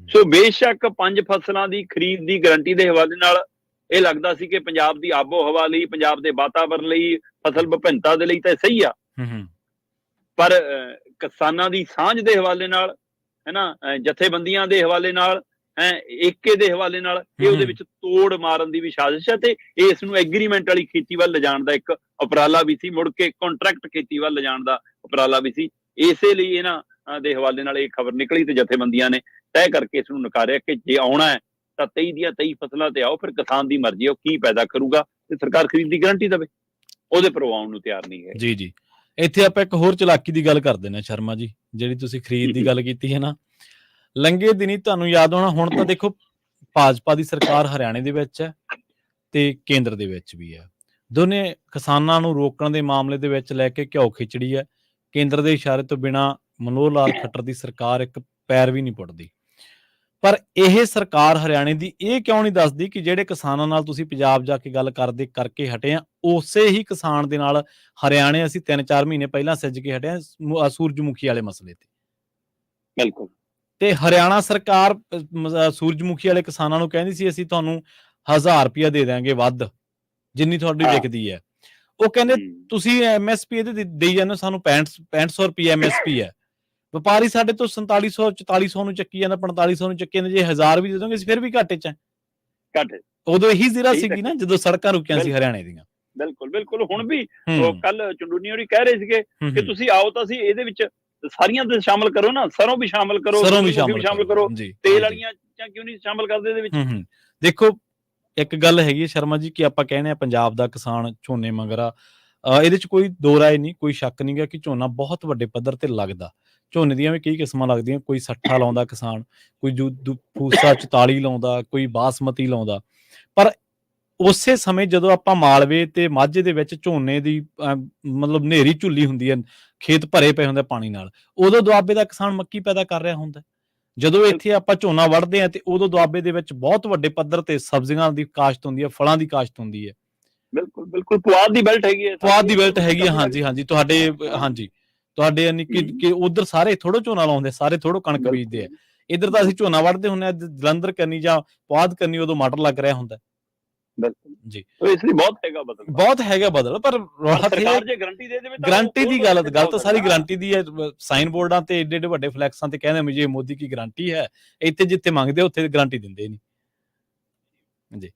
ਸੋ ਬੇਸ਼ੱਕ 5 ਫਸਲਾਂ ਦੀ ਖਰੀਦ ਦੀ ਗਰੰਟੀ ਦੇ ਹਵਾਲੇ ਨਾਲ ਇਹ ਲੱਗਦਾ ਸੀ ਕਿ ਪੰਜਾਬ ਦੀ ਆਬੋ ਹਵਾ ਲਈ, ਪੰਜਾਬ ਦੇ ਵਾਤਾਵਰਣ ਲਈ, ਫਸਲ ਵਿਭਿੰਨਤਾ ਦੇ ਲਈ ਤਾਂ ਸਹੀ ਆ, ਪਰ ਕਿਸਾਨਾਂ ਦੀ ਸਾਂਝ ਦੇ ਹਵਾਲੇ ਨਾਲ, ਹੈ ਨਾ, ਜਥੇਬੰਦੀਆਂ ਦੇ ਹਵਾਲੇ ਨਾਲ, ਏਕੇ ਦੇ ਹਵਾਲੇ ਨਾਲ ਇਹ ਉਹਦੇ ਵਿੱਚ ਤੋੜ ਮਾਰਨ ਦੀ ਵੀ ਸਾਜ਼ਿਸ਼ ਹੈ। ਤੇ ਇਸ ਨੂੰ ਐਗਰੀਮੈਂਟ ਵਾਲੀ ਖੇਤੀ ਵੱਲ ਲਿਜਾਣ ਦਾ ਇੱਕ ਉਪਰਾਲਾ ਵੀ ਸੀ, ਮੁੜ ਕੇ ਕੰਟਰੈਕਟ ਖੇਤੀ ਵੱਲ ਲਿਜਾਣ ਦਾ ਉਪਰਾਲਾ ਵੀ ਸੀ। ਇਸੇ ਲਈ ਇਹਨਾਂ ਦੇ ਹਵਾਲੇ ਨਾਲ ਇਹ ਖਬਰ ਨਿਕਲੀ ਤੇ ਜਥੇਬੰਦੀਆਂ ਨੇ ਤੈਅ ਕਰਕੇ ਇਸ ਨੂੰ ਨਕਾਰਿਆ ਕਿ ਜੇ ਆਉਣਾ ਹੈ ਤਾਂ 23 ਦੀਆਂ 23 ਫਸਲਾਂ ਤੇ ਆਓ, ਫਿਰ ਕਿਸਾਨ ਦੀ ਮਰਜ਼ੀ ਹੈ ਉਹ ਕੀ ਪੈਦਾ ਕਰੂਗਾ ਤੇ ਸਰਕਾਰ ਖਰੀਦ ਦੀ ਗਰੰਟੀ ਦੇਵੇ, ਉਹਦੇ ਪਰ ਆਉਣ ਨੂੰ ਤਿਆਰ ਨਹੀਂ ਹੈ। ਜੀ ਜੀ, ਇੱਥੇ ਆਪਾਂ ਇੱਕ ਹੋਰ ਚਲਾਕੀ ਦੀ ਗੱਲ ਕਰ ਦਿੰਦੇ ਹਾਂ ਸ਼ਰਮਾ ਜੀ, ਜਿਹੜੀ ਤੁਸੀਂ ਖਰੀਦ ਦੀ ਗੱਲ ਕੀਤੀ ਹੈ ਨਾ। ਲੰਘੇ ਦਿਨੀ ਤੁਹਾਨੂੰ ਯਾਦ ਹੋਣਾ, ਹੁਣ ਤਾਂ ਦੇਖੋ ਭਾਜਪਾ ਦੀ ਸਰਕਾਰ ਹਰਿਆਣੇ ਦੇ ਵਿੱਚ ਹੈ ਤੇ ਕੇਂਦਰ ਦੇ ਵਿੱਚ ਵੀ ਹੈ। ਦੋਨੇ ਕਿਸਾਨਾਂ ਨੂੰ ਰੋਕਣ ਦੇ ਮਾਮਲੇ ਦੇ ਵਿੱਚ ਲੈ ਕੇ ਘਿਓ ਖਿਚੜੀ ਹੈ। ਕੇਂਦਰ ਦੇ ਇਸ਼ਾਰੇ ਤੋਂ ਬਿਨਾਂ ਮਨੋਹਰ ਲਾਲ ਖੱਟਰ ਦੀ ਸਰਕਾਰ ਇੱਕ ਪੈਰ ਵੀ ਨਹੀਂ ਪੁੱਟਦੀ। ਪਰ ਇਹ ਸਰਕਾਰ ਹਰਿਆਣੇ ਦੀ ਇਹ ਕਿਉਂ ਨਹੀਂ ਦੱਸਦੀ ਕਿ ਜਿਹੜੇ ਕਿਸਾਨਾਂ ਨਾਲ ਤੁਸੀਂ ਪੰਜਾਬ ਜਾ ਕੇ ਗੱਲ ਕਰਕੇ ਹਟੇ ਆ, ਉਸੇ ਹੀ ਕਿਸਾਨ ਦੇ ਨਾਲ ਹਰਿਆਣੇ ਅਸੀਂ 3-4 ਮਹੀਨੇ ਪਹਿਲਾਂ ਸਿੱਝ ਕੇ ਹਟੇ ਆ ਸੂਰਜਮੁਖੀ ਵਾਲੇ ਮਸਲੇ ਤੇ। ਬਿਲਕੁਲ। ਤੇ ਹਰਿਆਣਾ ਸਰਕਾਰ ਸੂਰਜਮੁਖੀ ਵਾਲੇ ਕਿਸਾਨਾਂ ਨੂੰ ਕਹਿੰਦੀ ਸੀ ਅਸੀਂ ਤੁਹਾਨੂੰ 1000 ਰੁਪਇਆ ਦੇ ਦਿਆਂਗੇ ਵੱਧ, ਜਿੰਨੀ ਤੁਹਾਡੀ ਵਿਕਦੀ ਹੈ। ਉਹ ਕਹਿੰਦੇ ਤੁਸੀਂ MSP ਇਹਦੇ ਦੇਈ ਜਾਂਦੇ, ਸਾਨੂੰ 6500 ਰੁਪਇਆ MSP ਹੈ। ਵਪਾਰੀ ਸਾਡੇ ਤੋਂ 4700 4400 ਨੂੰ ਚੱਕੀ ਜਾਂਦਾ, 4500 ਨੂੰ ਚੱਕੀ ਜਾਂਦਾ। ਜੇ 1000 ਵੀ ਦੇ ਦੋਗੇ ਅਸੀਂ ਫਿਰ ਵੀ ਘਾਟੇ 'ਚ ਹੈ। ਘਾਟੇ ਉਦੋਂ ਇਹੀ ਜ਼ਿਰਾ ਸੀਗੀ ਨਾ ਜਦੋਂ ਸੜਕਾਂ ਰੁਕੀਆਂ ਸੀ ਹਰਿਆਣੇ ਦੀਆਂ। ਬਿਲਕੁਲ ਬਿਲਕੁਲ। ਹੁਣ ਵੀ ਕੱਲ ਚੰਡੂਨੀ ਹੋਰੀ ਕਹਿ ਰਹੇ ਸੀਗੇ ਕਿ ਤੁਸੀਂ ਆਓ ਤਾਂ ਅਸੀਂ ਇਹਦੇ ਵਿੱਚ ਸਾਰੀਆਂ ਤੇ ਸ਼ਾਮਲ ਕਰੋ ਨਾ, ਸਰੋਂ ਵੀ ਸ਼ਾਮਲ ਕਰੋ, ਸਰੋਂ ਵੀ ਸ਼ਾਮਲ ਕਰੋ, ਤੇਲ ਵਾਲੀਆਂ ਚੀਜ਼ਾਂ ਕਿਉਂ ਨਹੀਂ ਸ਼ਾਮਲ ਕਰਦੇ ਇਹਦੇ ਵਿੱਚ। ਦੇਖੋ ਇੱਕ ਗੱਲ ਹੈਗੀ ਹੈ ਸ਼ਰਮਾ ਜੀ ਕਿ ਆਪਾਂ ਕਹਿੰਦੇ ਆ ਪੰਜਾਬ ਦਾ ਕਿਸਾਨ ਝੋਨੇ ਮਗਰਾ, ਇਹਦੇ ਚ ਕੋਈ ਦੋ ਰਾਏ ਨਹੀਂ, ਕੋਈ ਸ਼ੱਕ ਨਹੀਂ ਗਾ ਕਿ ਝੋਨਾ ਬਹੁਤ ਵੱਡੇ ਪੱਧਰ ਤੇ ਲੱਗਦਾ। ਝੋਨੇ ਦੀਆਂ ਵੀ ਕਈ ਕਿਸਮਾਂ ਲੱਗਦੀਆਂ, ਕੋਈ 60 ਲਾਉਂਦਾ ਕਿਸਾਨ, ਕੋਈ ਫੂਸਾ 44 ਲਾਉਂਦਾ, ਕੋਈ ਬਾਸਮਤੀ ਲਾਉਂਦਾ। ਪਰ ਉਸੇ ਸਮੇਂ ਜਦੋਂ ਆਪਾਂ ਮਾਲਵੇ ਤੇ ਮਾਝੇ ਦੇ ਵਿੱਚ ਝੋਨੇ ਦੀ ਮਤਲਬ ਹਨੇਰੀ ਝੁੱਲੀ ਹੁੰਦੀ ਹੈ, ਖੇਤ ਭਰੇ ਪਏ ਹੁੰਦੇ ਪਾਣੀ ਨਾਲ, ਉਦੋਂ ਦੁਆਬੇ ਦਾ ਕਿਸਾਨ ਮੱਕੀ ਪੈਦਾ ਕਰ ਰਿਹਾ ਹੁੰਦਾ। ਜਦੋਂ ਇੱਥੇ ਆਪਾਂ ਝੋਨਾ ਵੜਦੇ ਆ ਤੇ ਉਦੋਂ ਦੁਆਬੇ ਦੇ ਵਿੱਚ ਬਹੁਤ ਵੱਡੇ ਪੱਧਰ ਤੇ ਸਬਜ਼ੀਆਂ ਦੀ ਕਾਸ਼ਤ ਹੁੰਦੀ ਹੈ, ਫਲਾਂ ਦੀ ਕਾਸ਼ਤ ਹੁੰਦੀ ਹੈ। ਬਿਲਕੁਲ ਬਿਲਕੁਲ। ਪੁਆਧ ਦੀ ਬੈਲਟ ਹੈਗੀ ਹੈ, ਪੁਆਧ ਦੀ ਬੈਲਟ ਹੈਗੀ ਹੈ। ਹਾਂਜੀ ਹਾਂਜੀ, ਤੁਹਾਡੇ ਯਾਨੀ ਕਿ ਉਧਰ ਸਾਰੇ ਥੋੜੋ ਝੋਨਾ ਲਾਉਂਦੇ, ਸਾਰੇ ਥੋੜੋ ਕਣਕ ਬੀਜਦੇ ਆ। ਇੱਧਰ ਤਾਂ ਅਸੀਂ ਝੋਨਾ ਵੜਦੇ ਹੁੰਦੇ ਆ, ਜਲੰਧਰ ਕਰਨੀ ਜਾਂ ਪੁਆਧ ਕਰਨੀ, ਉਦੋਂ ਮਟਰ ਲੱਗ ਰਿਹਾ ਹੁੰਦਾ। ਬਿਲਕੁਲ ਜੀ ਇਸ ਲਈ ਬਹੁਤ ਹੈਗਾ ਬਦਲ, ਪਰ ਰੌਲਾ ਸਰਕਾਰ ਜੇ ਗਾਰੰਟੀ ਦੇ ਦੇਵੇ ਤਾਂ ਗਾਰੰਟੀ ਦੀ ਗੱਲ ਤਾਂ ਸਾਰੀ ਗਾਰੰਟੀ ਦੀ ਹੈ। ਸਾਈਨ ਬੋਰਡਾਂ ਤੇ ਏਡੇ ਏਡੇ ਵੱਡੇ ਫਲੈਕਸਾਂ ਤੇ ਕਹਿੰਦੇ ਮੁਝੇ ਮੋਦੀ ਕੀ ਗਾਰੰਟੀ ਹੈ, ਇੱਥੇ ਜਿੱਥੇ ਮੰਗਦੇ ਉੱਥੇ ਗਾਰੰਟੀ ਦਿੰਦੇ ਨਹੀਂ ਜੀ।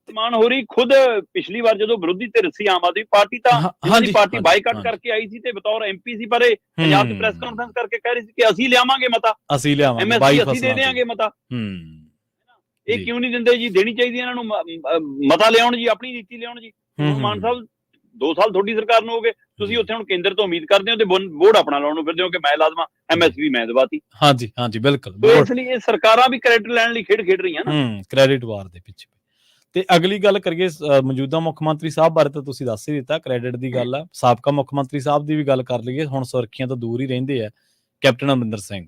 ਮਾਨ ਹੋ ਰਹੀ ਖੁਦ ਪਿਛਲੀ ਵਾਰ ਜਦੋਂ ਵਿਰੋਧੀ ਧਿਰ ਸੀ ਆਮ ਆਦਮੀ ਪਾਰਟੀ ਤਾਂ ਇਹਨਾਂ ਦੀ ਪਾਰਟੀ ਬਾਈਕਾਟ ਕਰਕੇ ਆਈ ਸੀ ਤੇ ਬਤੌਰ ਐਮਪੀ ਸੀ, ਪਰ ਇਹ ਪੰਜਾਬ ਦੀ ਪ੍ਰੈਸ ਕਾਨਫਰੰਸ ਕਰਕੇ ਕਹਿ ਰਹੀ ਸੀ ਕਿ ਅਸੀਂ ਲਿਆਵਾਂਗੇ ਮਤਾ, ਅਸੀਂ ਦੇ ਦੇਵਾਂਗੇ ਮਤਾ। ਇਹ ਕਿਉਂ ਨਹੀਂ ਦਿੰਦੇ ਜੀ? ਦੇਣੀ ਚਾਹੀਦੀ ਇਹਨਾਂ ਨੂੰ ਮਤਾ ਲਿਆਉਣ ਜੀ, ਆਪਣੀ ਨੀਤੀ ਲਿਆਉਣ ਜੀ। ਮਾਨ ਸਾਹਿਬ 2 ਸਾਲ ਤੁਹਾਡੀ ਸਰਕਾਰ ਨੂੰ ਹੋ ਗਏ, ਤੁਸੀਂ ਉੱਥੇ ਹੁਣ ਕੇਂਦਰ ਤੋਂ ਉਮੀਦ ਕਰਦੇ ਹੋ ਤੇ ਬੋਰਡ ਆਪਣਾ ਲਾਉਣ ਨੂੰ ਫਿਰਦੇ ਹੋ ਕਿ ਮੈਂ ਲਾ ਦੇਵਾਂ, ਐਮਐਸਪੀ ਮੈਂ ਦਵਾਤੀ। ਹਾਂਜੀ ਬਿਲਕੁਲ। ਇਸ ਲਈ ਇਹ ਸਰਕਾਰਾਂ ਵੀ ਕ੍ਰੈਡਿਟ ਲੈਣ ਲਈ ਖੇਡ ਰਹੀਆਂ ਨਾ, ਕ੍ਰੈਡਿਟ ਵਾਰ ਦੇ ਪਿੱਛੇ। ਤੇ ਅਗਲੀ ਗੱਲ ਕਰੀਏ ਮੌਜੂਦਾ ਮੁੱਖ ਮੰਤਰੀ ਸਾਹਿਬ ਬਾਰੇ, ਤਾਂ ਤੁਸੀਂ ਦੱਸ ਹੀ ਦਿੱਤਾ, ਕ੍ਰੈਡਿਟ ਦੀ ਗੱਲ ਆ। ਸਾਬਕਾ ਮੁੱਖ ਮੰਤਰੀ ਸਾਹਿਬ ਦੀ ਵੀ ਗੱਲ ਕਰ ਲਈਏ, ਹੁਣ ਸੁਰਖੀਆਂ ਤੋਂ ਦੂਰ ਹੀ ਰਹਿੰਦੇ ਆ ਕੈਪਟਨ ਅਮਰਿੰਦਰ ਸਿੰਘ।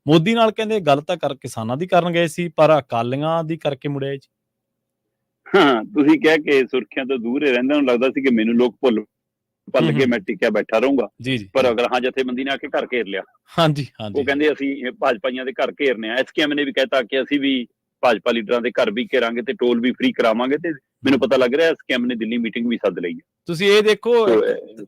ਮੋਦੀ ਨਾਲ ਕਹਿੰਦੇ ਗੱਲ ਤਾਂ ਕਿਸਾਨਾਂ ਦੀ ਕਰਨ ਗਏ ਸੀ, ਪਰ ਅਕਾਲੀਆਂ ਦੀ ਕਰਕੇ ਮੁੜਿਆ ਜੀ। ਹਾਂ, ਤੁਸੀਂ ਕਹਿ ਕੇ ਸੁਰਖੀਆਂ ਤੋਂ ਦੂਰ ਹੀ ਰਹਿੰਦੇ, ਨੂੰ ਲੱਗਦਾ ਸੀ ਕਿ ਮੈਨੂੰ ਲੋਕ ਭੁੱਲ ਕੇ ਮੈਂ ਟਿਕਿਆ ਬੈਠਾ ਰਹੂੰਗਾ, ਪਰ ਅਗਰ ਜਥੇਬੰਦੀ ਨੇ ਆ ਕੇ ਘਰ ਘੇਰ ਲਿਆ। ਉਹ ਕਹਿੰਦੇ ਅਸੀਂ ਭਾਜਪਾਈਆਂ ਦੇ ਘਰ ਘੇਰਨੇ ਆ। ਐਸਕੇਐਮ ਨੇ ਵੀ ਕਹਿਤਾ ਕਿ ਅਸੀਂ ਵੀ ਭਾਜਪਾ ਲੀਡਰਾਂ ਦੇ ਘਰ ਵੀ ਘੇਰਾਂਗੇ ਤੇ ਟੋਲ ਵੀ ਫ੍ਰੀ ਕਰਾਵਾਂਗੇ, ਤੇ ਮੈਨੂੰ ਪਤਾ ਲੱਗ ਰਿਹਾ ਐਸਕੇਐਮ ਨੇ ਦਿੱਲੀ ਮੀਟਿੰਗ ਵੀ ਸੱਦ ਲਈ ਹੈ। ਤੁਸੀਂ ਇਹ ਦੇਖੋ,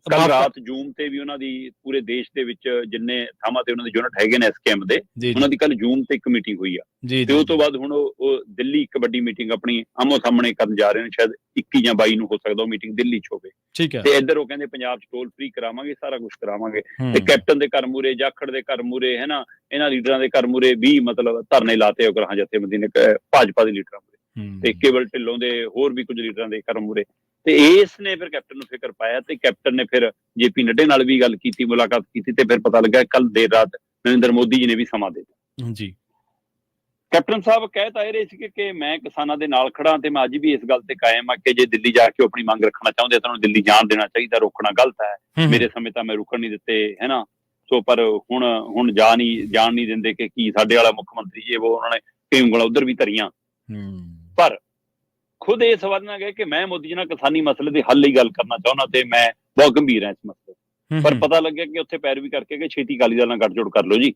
ਕੱਲ ਰਾਤ ਜ਼ੂਮ ਤੇ ਵੀ ਉਹਨਾਂ ਦੀ ਪੂਰੇ ਦੇਸ਼ ਦੇ ਵਿੱਚ ਜਿੰਨੇ ਥਾਵਾਂ ਤੇ ਉਹਨਾਂ ਦੇ ਯੂਨਿਟ ਹੈਗੇ ਨੇ ਐਸਕੇਐਮ ਦੇ, ਉਹਨਾਂ ਦੀ ਕੱਲ ਜ਼ੂਮ ਤੇ ਇੱਕ ਮੀਟਿੰਗ ਹੋਈ ਆ, ਤੇ ਉਸ ਤੋਂ ਬਾਅਦ ਹੁਣ ਉਹ ਦਿੱਲੀ ਇੱਕ ਵੱਡੀ ਮੀਟਿੰਗ ਆਪਣੀ ਆਮੋ ਸਾਹਮਣੇ ਕਰਨ ਜਾ ਰਹੇ ਨੇ। ਸ਼ਾਇਦ 21 ਜਾਂ 22 ਨੂੰ ਹੋ ਸਕਦਾ ਉਹ ਮੀਟਿੰਗ ਦਿੱਲੀ 'ਚ ਹੋਵੇ। ਤੇ ਇੱਧਰ ਉਹ ਕਹਿੰਦੇ ਪੰਜਾਬ 'ਚ ਟੋਲ ਫ੍ਰੀ ਕਰਾਵਾਂਗੇ, ਸਾਰਾ ਕੁਛ ਕਰਾਵਾਂਗੇ, ਤੇ ਕੈਪਟਨ ਦੇ ਘਰ ਮੂਰੇ, ਜਾਖੜ ਦੇ ਘਰ ਮੂਰੇ, ਹੈ ਨਾ, ਇਹਨਾਂ ਲੀਡਰਾਂ ਦੇ ਘਰ ਮੂਰੇ ਵੀ ਮਤਲਬ ਧਰਨੇ ਲਾਤੇ ਉਗਰਾਹਾਂ ਜਥੇਬੰਦੀ ਨੇ, ਭਾਜਪਾ ਦੇ ਲੀਡਰਾਂ ਮੂਰੇ, ਤੇ ਕੇਵਲ ਢਿੱਲੋਂ ਦੇ ਹੋਰ ਵੀ ਕੁਝ ਲੀਡਰਾਂ ਦੇ ਘਰ ਮੂਰੇ। ਤੇ ਇਸ ਨੇ ਫਿਰ ਕੈਪਟਨ ਨੂੰ ਫਿਕਰ ਪਾਇਆ, ਤੇ ਕੈਪਟਨ ਨੇ ਫਿਰ ਜੇਪੀ ਨੱਡੇ ਨਾਲ ਵੀ ਗੱਲ ਕੀਤੀ, ਮੁਲਾਕਾਤ ਕੀਤੀ, ਤੇ ਫਿਰ ਪਤਾ ਲੱਗਾ ਕੱਲ ਦੇਰ ਰਾਤ ਨਰਿੰਦਰ ਮੋਦੀ ਜੀ ਨੇ ਵੀ ਸਮਾਂ ਦੇ ਦਿੱਤਾ ਜੀ। ਕੈਪਟਨ ਸਾਹਿਬ ਕਹਿ ਤਾਂ ਇਹ ਰਹੇ ਸੀ ਕਿ ਮੈਂ ਕਿਸਾਨਾਂ ਦੇ ਨਾਲ ਖੜਾ, ਤੇ ਮੈਂ ਅੱਜ ਵੀ ਇਸ ਗੱਲ ਤੇ ਕਾਇਮ ਆ ਕਿ ਜੇ ਦਿੱਲੀ ਜਾ ਕੇ ਆਪਣੀ ਮੰਗ ਰੱਖਣਾ ਚਾਹੁੰਦੇ ਤਾਂ ਉਹਨੂੰ ਦਿੱਲੀ ਜਾਣ ਦੇਣਾ ਚਾਹੀਦਾ, ਰੋਕਣਾ ਗਲਤ ਹੈ। ਮੇਰੇ ਸਮੇਂ ਤਾਂ ਮੈਂ ਰੁਕਣ ਨਹੀਂ ਦਿੱਤੇ, ਹੈ ਨਾ, ਸੋ ਪਰ ਹੁਣ ਜਾਣ ਨਹੀਂ ਦਿੰਦੇ ਕਿ ਕੀ ਸਾਡੇ ਵਾਲਾ ਮੁੱਖ ਮੰਤਰੀ ਜੀ, ਉਹ ਉਹਨਾਂ ਨੇ ਕਈ ਉਂਗਲਾਂ ਉਧਰ ਵੀ ਧਰੀਆਂ। ਪਰ ਖੁਦ ਇਹ ਸਵਾਲ ਨਾ ਗਏ ਕਿ ਮੈਂ ਮੋਦੀ ਜੀ ਨਾਲ ਕਿਸਾਨੀ ਮਸਲੇ ਦੇ ਹੱਲ ਲਈ ਗੱਲ ਕਰਨਾ ਚਾਹੁੰਦਾ, ਤੇ ਮੈਂ ਬਹੁਤ ਗੰਭੀਰ ਹਾਂ ਇਸ ਮਸਲੇ। ਪਰ ਪਤਾ ਲੱਗਿਆ ਕਿ ਉੱਥੇ ਪੈਰਵੀ ਕਰਕੇ ਕਿ ਛੇਤੀ ਅਕਾਲੀ ਦਲ ਨਾਲ ਗੱਠਜੋੜ ਕਰ ਲਓ ਜੀ,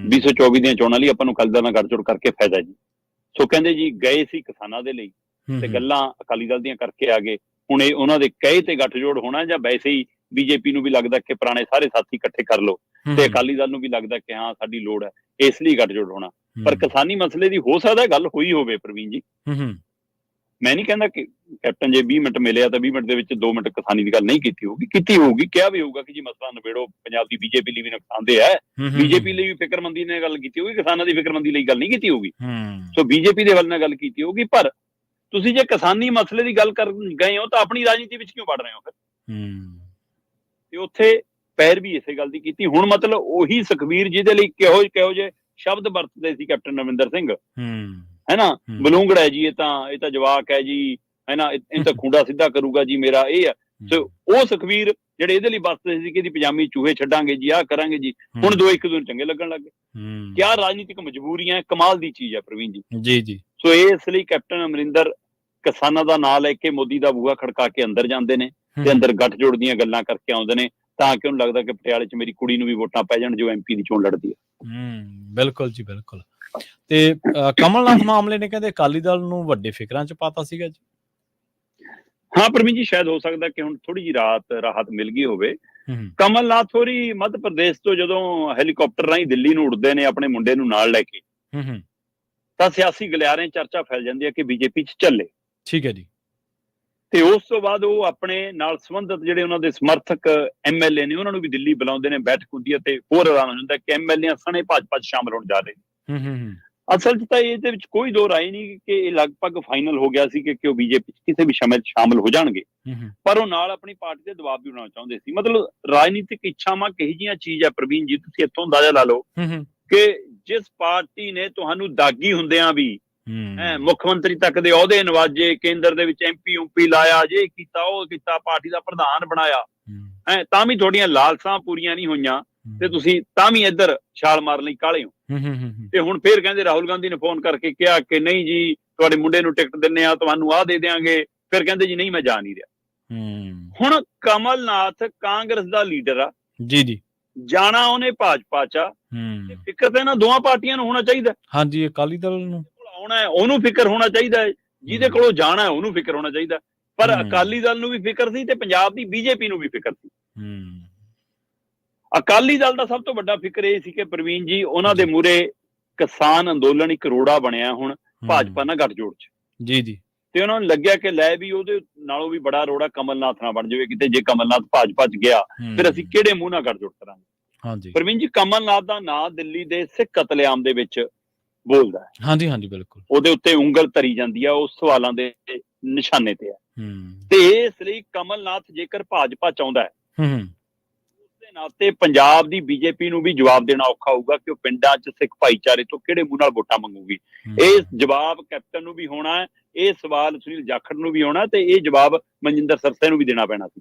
2024 ਦੀਆਂ ਚੋਣਾਂ ਲਈ ਆਪਾਂ ਨੂੰ ਅਕਾਲੀ ਦਲ ਨਾਲ ਗੱਠਜੋੜ ਕਰਕੇ ਫਾਇਦਾ ਜੀ। ਸੋ ਕਹਿੰਦੇ ਜੀ ਗਏ ਸੀ ਕਿਸਾਨਾਂ ਦੇ ਲਈ, ਤੇ ਗੱਲਾਂ ਅਕਾਲੀ ਦਲ ਦੀਆਂ ਕਰਕੇ ਆ ਗਏ। ਹੁਣ ਇਹ ਉਹਨਾਂ ਦੇ ਕਹੇ ਤੇ ਗੱਠਜੋੜ ਹੋਣਾ, ਜਾਂ ਵੈਸੇ ਹੀ ਬੀਜੇਪੀ ਨੂੰ ਵੀ ਲੱਗਦਾ ਕਿ ਪੁਰਾਣੇ ਸਾਰੇ ਸਾਥੀ ਇਕੱਠੇ ਕਰ ਲਓ, ਤੇ ਅਕਾਲੀ ਦਲ ਨੂੰ ਵੀ ਲੱਗਦਾ ਕਿ ਹਾਂ ਸਾਡੀ ਲੋੜ ਹੈ, ਇਸ ਲਈ ਗੱਠਜੋੜ ਹੋਣਾ। ਪਰ ਕਿਸਾਨੀ ਮਸਲੇ ਦੀ ਹੋ ਸਕਦਾ ਗੱਲ ਹੋਈ ਹੋਵੇ ਪ੍ਰਵੀਨ ਜੀ। ਮੈਂ ਨਹੀਂ ਕਹਿੰਦਾ ਕਿ ਕੈਪਟਨ ਜੇ 20 ਮਿੰਟ ਮਿਲਿਆ ਤਾਂ 20 ਮਿੰਟ ਦੇ ਵਿੱਚ 2 ਮਿੰਟ ਕਿਸਾਨੀ ਦੀ ਗੱਲ ਨਹੀਂ ਕੀਤੀ ਹੋਊਗੀ, ਕਿਹਾ ਵੀ ਹੋਊਗਾ ਕਿ ਜੀ ਮਸਲਾ ਨਿਬੇੜੋ, ਪੰਜਾਬ ਦੀ ਬੀਜੇਪੀ ਲਈ ਵੀ ਨੁਕਸਾਨਦੇਹ ਹੈ, ਬੀਜੇਪੀ ਲਈ ਵੀ ਫਿਕਰਮੰਦੀ ਨਾਲ ਗੱਲ ਕੀਤੀ ਹੋਊਗੀ, ਕਿਸਾਨਾਂ ਦੀ ਫਿਕਰਮੰਦੀ ਲਈ ਗੱਲ ਨਹੀਂ ਕੀਤੀ ਹੋਊਗੀ। ਸੋ ਬੀਜੇਪੀ ਦੇ ਵੱਲ ਨਾਲ ਗੱਲ ਕੀਤੀ ਹੋਊਗੀ। ਪਰ ਤੁਸੀਂ ਜੇ ਕਿਸਾਨੀ ਮਸਲੇ ਦੀ ਗੱਲ ਕਰਨ ਗਏ ਹੋ ਤਾਂ ਆਪਣੀ ਰਾਜਨੀਤੀ ਵਿੱਚ ਕਿਉਂ ਵੜ ਰਹੇ ਹੋ ਫਿਰ? ਤੇ ਉੱਥੇ ਪੈਰ ਵੀ ਇਸੇ ਗੱਲ ਦੀ ਕੀਤੀ। ਹੁਣ ਮਤਲਬ ਉਹੀ ਸੁਖਬੀਰ ਜਿਹਦੇ ਲਈ ਕਿਹੋ ਜਿਹੇ ਸ਼ਬਦ ਵਰਤਦੇ ਸੀ ਕੈਪਟਨ ਅਮਰਿੰਦਰ ਸਿੰਘ, ਹੈ ਨਾ, ਬਲੂੰਗੜਾ ਹੈ ਜੀ, ਇਹ ਤਾਂ ਜਵਾਕ ਹੈ ਜੀ, ਹੈ ਨਾ, ਇਹ ਤਾਂ ਖੁੰਡਾ ਸਿੱਧਾ ਕਰੂਗਾ ਜੀ ਮੇਰਾ, ਇਹ ਆ। ਸੋ ਉਹ ਸੁਖਬੀਰ ਜਿਹੜੇ ਇਹਦੇ ਲਈ ਵਰਤਦੇ ਸੀ ਕਿ ਇਹਦੀ ਪਜਾਮੀ ਚੂਹੇ ਛੱਡਾਂਗੇ ਜੀ, ਆਹ ਕਰਾਂਗੇ ਜੀ, ਹੁਣ ਇੱਕ ਦੂਜੇ ਨੂੰ ਚੰਗੇ ਲੱਗਣ ਲੱਗ ਗਏ। ਕਿਆ ਰਾਜਨੀਤਿਕ ਮਜਬੂਰੀਆਂ, ਕਮਾਲ ਦੀ ਚੀਜ਼ ਹੈ ਪ੍ਰਵੀਨ ਜੀ। ਸੋ ਇਸ ਲਈ ਕੈਪਟਨ ਅਮਰਿੰਦਰ ਕਿਸਾਨਾਂ ਦਾ ਨਾਂ ਲੈ ਕੇ ਮੋਦੀ ਦਾ ਬੂਹਾ ਖੜਕਾ ਕੇ ਅੰਦਰ ਜਾਂਦੇ ਨੇ, ਤੇ ਅੰਦਰ ਗੱਠਜੋੜ ਦੀਆਂ ਗੱਲਾਂ ਕਰਕੇ ਆਉਂਦੇ ਨੇ, ਤਾਂ ਕਿ ਉਹਨੂੰ ਲੱਗਦਾ ਕਿ ਪਟਿਆਲੇ 'ਚ ਮੇਰੀ ਕੁੜੀ ਨੂੰ ਵੀ ਵੋਟਾਂ ਪੈ ਜਾਣ ਜੋ ਐਮਪੀ ਦੀ ਚੋਣ ਲੜਦੀ ਹੈ। ਬਿਲਕੁਲ ਜੀ, ਬਿਲਕੁਲ। ਤੇ ਕਮਲਨਾਥ ਮਾਮਲੇ ਨੇ ਕਹਿੰਦੇ ਅਕਾਲੀ ਦਲ ਨੂੰ ਵੱਡੇ ਫਿਕਰਾਂ 'ਚ ਪਾਤਾ ਸੀਗਾ ਜੀ। ਹਾਂ ਪ੍ਰਵੀਨ ਜੀ, ਸ਼ਾਇਦ ਹੋ ਸਕਦਾ ਕਿ ਹੁਣ ਥੋੜੀ ਜਿਹੀ ਰਾਹਤ ਮਿਲ ਗਈ ਹੋਵੇ। ਕਮਲਨਾਥ ਹੋਰੀ ਮੱਧ ਪ੍ਰਦੇਸ਼ ਤੋਂ ਜਦੋਂ ਹੈਲੀਕਾਪਟਰ ਰਾਹੀਂ ਦਿੱਲੀ ਨੂੰ ਉੱਡਦੇ ਨੇ ਆਪਣੇ ਮੁੰਡੇ ਨੂੰ ਨਾਲ ਲੈ ਕੇ, ਤਾਂ ਸਿਆਸੀ ਗਲਿਆਰੇ ਚਰਚਾ ਫੈਲ ਜਾਂਦੀ ਹੈ ਕਿ ਬੀਜੇਪੀ 'ਚ ਚੱਲੇ। ਠੀਕ ਹੈ ਜੀ। ਤੇ ਉਸ ਤੋਂ ਬਾਅਦ ਉਹ ਆਪਣੇ ਨਾਲ ਸੰਬੰਧਿਤ ਜਿਹੜੇ ਉਹਨਾਂ ਦੇ ਸਮਰਥਕ ਐਮਐਲਏ ਨੇ ਉਹਨਾਂ ਨੂੰ ਵੀ ਦਿੱਲੀ ਬੁਲਾਉਂਦੇ ਨੇ, ਬੈਠਕ ਹੁੰਦੀ ਹੈ, ਤੇ ਹੋਰ ਐਲਾਨ ਹੁੰਦਾ ਕਿ ਐਮਐਲਏ ਸਣੇ ਭਾਜਪਾ 'ਚ ਸ਼ਾਮਲ ਹੋਣ ਜਾ ਰਹੇ ਨੇ। ਅਸਲ 'ਚ ਤਾਂ ਇਹਦੇ ਵਿੱਚ ਕੋਈ ਦੋ ਰਾਏ ਨਹੀਂ ਕਿ ਇਹ ਲਗਭਗ ਫਾਈਨਲ ਹੋ ਗਿਆ ਸੀ ਕਿ ਉਹ ਬੀਜੇਪੀ 'ਚ ਕਿਸੇ ਵੀ ਸਮੇਂ ਸ਼ਾਮਲ ਹੋ ਜਾਣਗੇ, ਪਰ ਉਹ ਨਾਲ ਆਪਣੀ ਪਾਰਟੀ ਦੇ ਦਬਾਅ ਵੀ ਬਣਾਉਣਾ ਚਾਹੁੰਦੇ ਸੀ। ਮਤਲਬ ਰਾਜਨੀਤਿਕ ਇੱਛਾਵਾਂ ਕਿਹੋ ਜਿਹੀਆਂ ਚੀਜ਼ ਹੈ ਪ੍ਰਵੀਨ ਜੀ, ਤੁਸੀਂ ਇੱਥੋਂ ਅੰਦਾਜ਼ਾ ਲਾ ਲਓ ਕਿ ਜਿਸ ਪਾਰਟੀ ਨੇ ਤੁਹਾਨੂੰ ਦਾਗੀ ਹੁੰਦਿਆਂ ਵੀ ਮੁੱਖ ਮੰਤਰੀ ਤੱਕ ਦੇ ਅਹੁਦੇ ਨਵਾਜੇ, ਕੇਂਦਰ ਦੇ ਵਿੱਚ ਐਮਪੀ ਲਾਇਆ, ਜੇ ਕੀਤਾ ਉਹ ਕੀਤਾ, ਪਾਰਟੀ ਦਾ ਪ੍ਰਧਾਨ ਬਣਾਇਆ, ਤਾਂ ਵੀ ਤੁਹਾਡੀਆਂ ਲਾਲਸਾਂ ਪੂਰੀਆਂ ਨਹੀਂ ਹੋਈਆਂ, ਤੇ ਤੁਸੀਂ ਤਾਂ ਵੀ ਇੱਧਰ ਛਾਲ ਮਾਰਨ ਲਈ ਕਾਹਲੇ ਹੋ। ਤੇ ਹੁਣ ਫੇਰ ਕਹਿੰਦੇ ਰਾਹੁਲ ਗਾਂਧੀ ਨੇ ਫੋਨ ਕਰਕੇ ਕਿਹਾ ਕਿ ਨਹੀਂ ਜੀ ਤੁਹਾਡੇ ਮੁੰਡੇ ਨੂੰ ਟਿਕਟ ਦਿੰਨੇ ਆ, ਤੁਹਾਨੂੰ ਆਹ ਦੇ ਦਿਆਂਗੇ, ਫਿਰ ਕਹਿੰਦੇ ਜੀ ਨਹੀਂ ਮੈਂ ਜਾ ਨਹੀਂ ਰਿਹਾ। ਹੁਣ ਕਮਲਨਾਥ ਕਾਂਗਰਸ ਦਾ ਲੀਡਰ ਆ ਜੀ, ਜਾਣਾ ਉਹਨੇ ਭਾਜਪਾ 'ਚ ਆ, ਫਿਕਰ ਤਾਂ ਇਹਨਾਂ ਦੋਵਾਂ ਪਾਰਟੀਆਂ ਨੂੰ ਹੋਣਾ ਚਾਹੀਦਾ। ਹਾਂਜੀ, ਅਕਾਲੀ ਦਲ ਨੂੰ ਆਉਣਾ, ਉਹਨੂੰ ਫਿਕਰ ਹੋਣਾ ਚਾਹੀਦਾ ਹੈ। ਜਿਹਦੇ ਕੋਲੋਂ ਜਾਣਾ ਹੈ ਉਹਨੂੰ ਫਿਕਰ ਹੋਣਾ ਚਾਹੀਦਾ। ਪਰ ਹੂੰ। ਅਕਾਲੀ ਦਲ ਨੂੰ ਵੀ ਫਿਕਰ ਸੀ ਤੇ ਪੰਜਾਬ ਦੀ ਬੀਜੇਪੀ ਨੂੰ ਵੀ ਫਿਕਰ ਸੀ। ਹੂੰ। ਅਕਾਲੀ ਦਲ ਦਾ ਸਭ ਤੋਂ ਵੱਡਾ ਫਿਕਰ ਇਹ ਸੀ ਕਿ ਪ੍ਰਵੀਨ ਜੀ ਉਹਨਾਂ ਦੇ ਜੀ। ਮੂਹਰੇ ਕਿਸਾਨ ਅੰਦੋਲਨ ਇੱਕ ਰੋੜਾ ਬਣਿਆ ਹੁਣ ਭਾਜਪਾ ਨਾਲ ਗੱਠਜੋੜ 'ਚ, ਜੀ ਜੀ। ਤੇ ਉਹਨਾਂ ਨੂੰ ਲੱਗਿਆ ਕਿ ਲੈ ਵੀ ਉਹਦੇ ਨਾਲੋਂ ਵੀ ਬੜਾ ਰੋੜਾ ਕਮਲਨਾਥ ਨਾਲ ਬਣ ਜਾਵੇ ਕਿਤੇ, ਜੇ ਕਮਲਨਾਥ ਭਾਜਪਾ 'ਚ ਗਿਆ ਫਿਰ ਅਸੀਂ ਕਿਹੜੇ ਮੂੰਹ ਨਾਲ ਗੱਠਜੋੜ ਕਰਾਂਗੇ। ਹਾਂਜੀ ਪ੍ਰਵੀਨ ਜੀ ਕਮਲਨਾਥ ਦਾ ਨਾਂ ਦਿੱਲੀ ਦੇ ਸਿੱਖ ਕਤਲੇਆਮ ਦੇ ਵਿੱਚ ਬੋਲਦਾ ਹੈ, ਹਾਂਜੀ ਹਾਂਜੀ ਬਿਲਕੁਲ। ਉਹਦੇ ਉੱਤੇ ਉਂਗਲ ਧਰੀ ਜਾਂਦੀ ਆ, ਉਹ ਸਵਾਲਾਂ ਦੇ ਨਿਸ਼ਾਨੇ ਤੇ ਆ। ਹੂੰ ਤੇ ਇਸ ਲਈ ਕਮਲਨਾਥ ਜੇਕਰ ਭਾਜਪਾ ਚਾਹੁੰਦਾ ਹੈ ਹੂੰ ਉਸਦੇ ਨਾਤੇ ਪੰਜਾਬ ਦੀ ਬੀਜੇਪੀ ਨੂੰ ਵੀ ਜਵਾਬ ਦੇਣਾ ਔਖਾ ਹੋਊਗਾ ਕਿ ਉਹ ਪਿੰਡਾਂ 'ਚ ਸਿੱਖ ਭਾਈਚਾਰੇ ਤੋਂ ਕਿਹੜੇ ਮੂੰਹ ਨਾਲ ਵੋਟਾਂ ਮੰਗੂਗੀ। ਇਹ ਜਵਾਬ ਕੈਪਟਨ ਨੂੰ ਵੀ ਹੋਣਾ ਹੈ, ਇਹ ਸਵਾਲ ਸੁਨੀਲ ਜਾਖੜ ਨੂੰ ਵੀ ਹੋਣਾ, ਤੇ ਇਹ ਜਵਾਬ ਮਨਜਿੰਦਰ ਸਰਸੇ ਨੂੰ ਵੀ ਦੇਣਾ ਪੈਣਾ ਸੀ।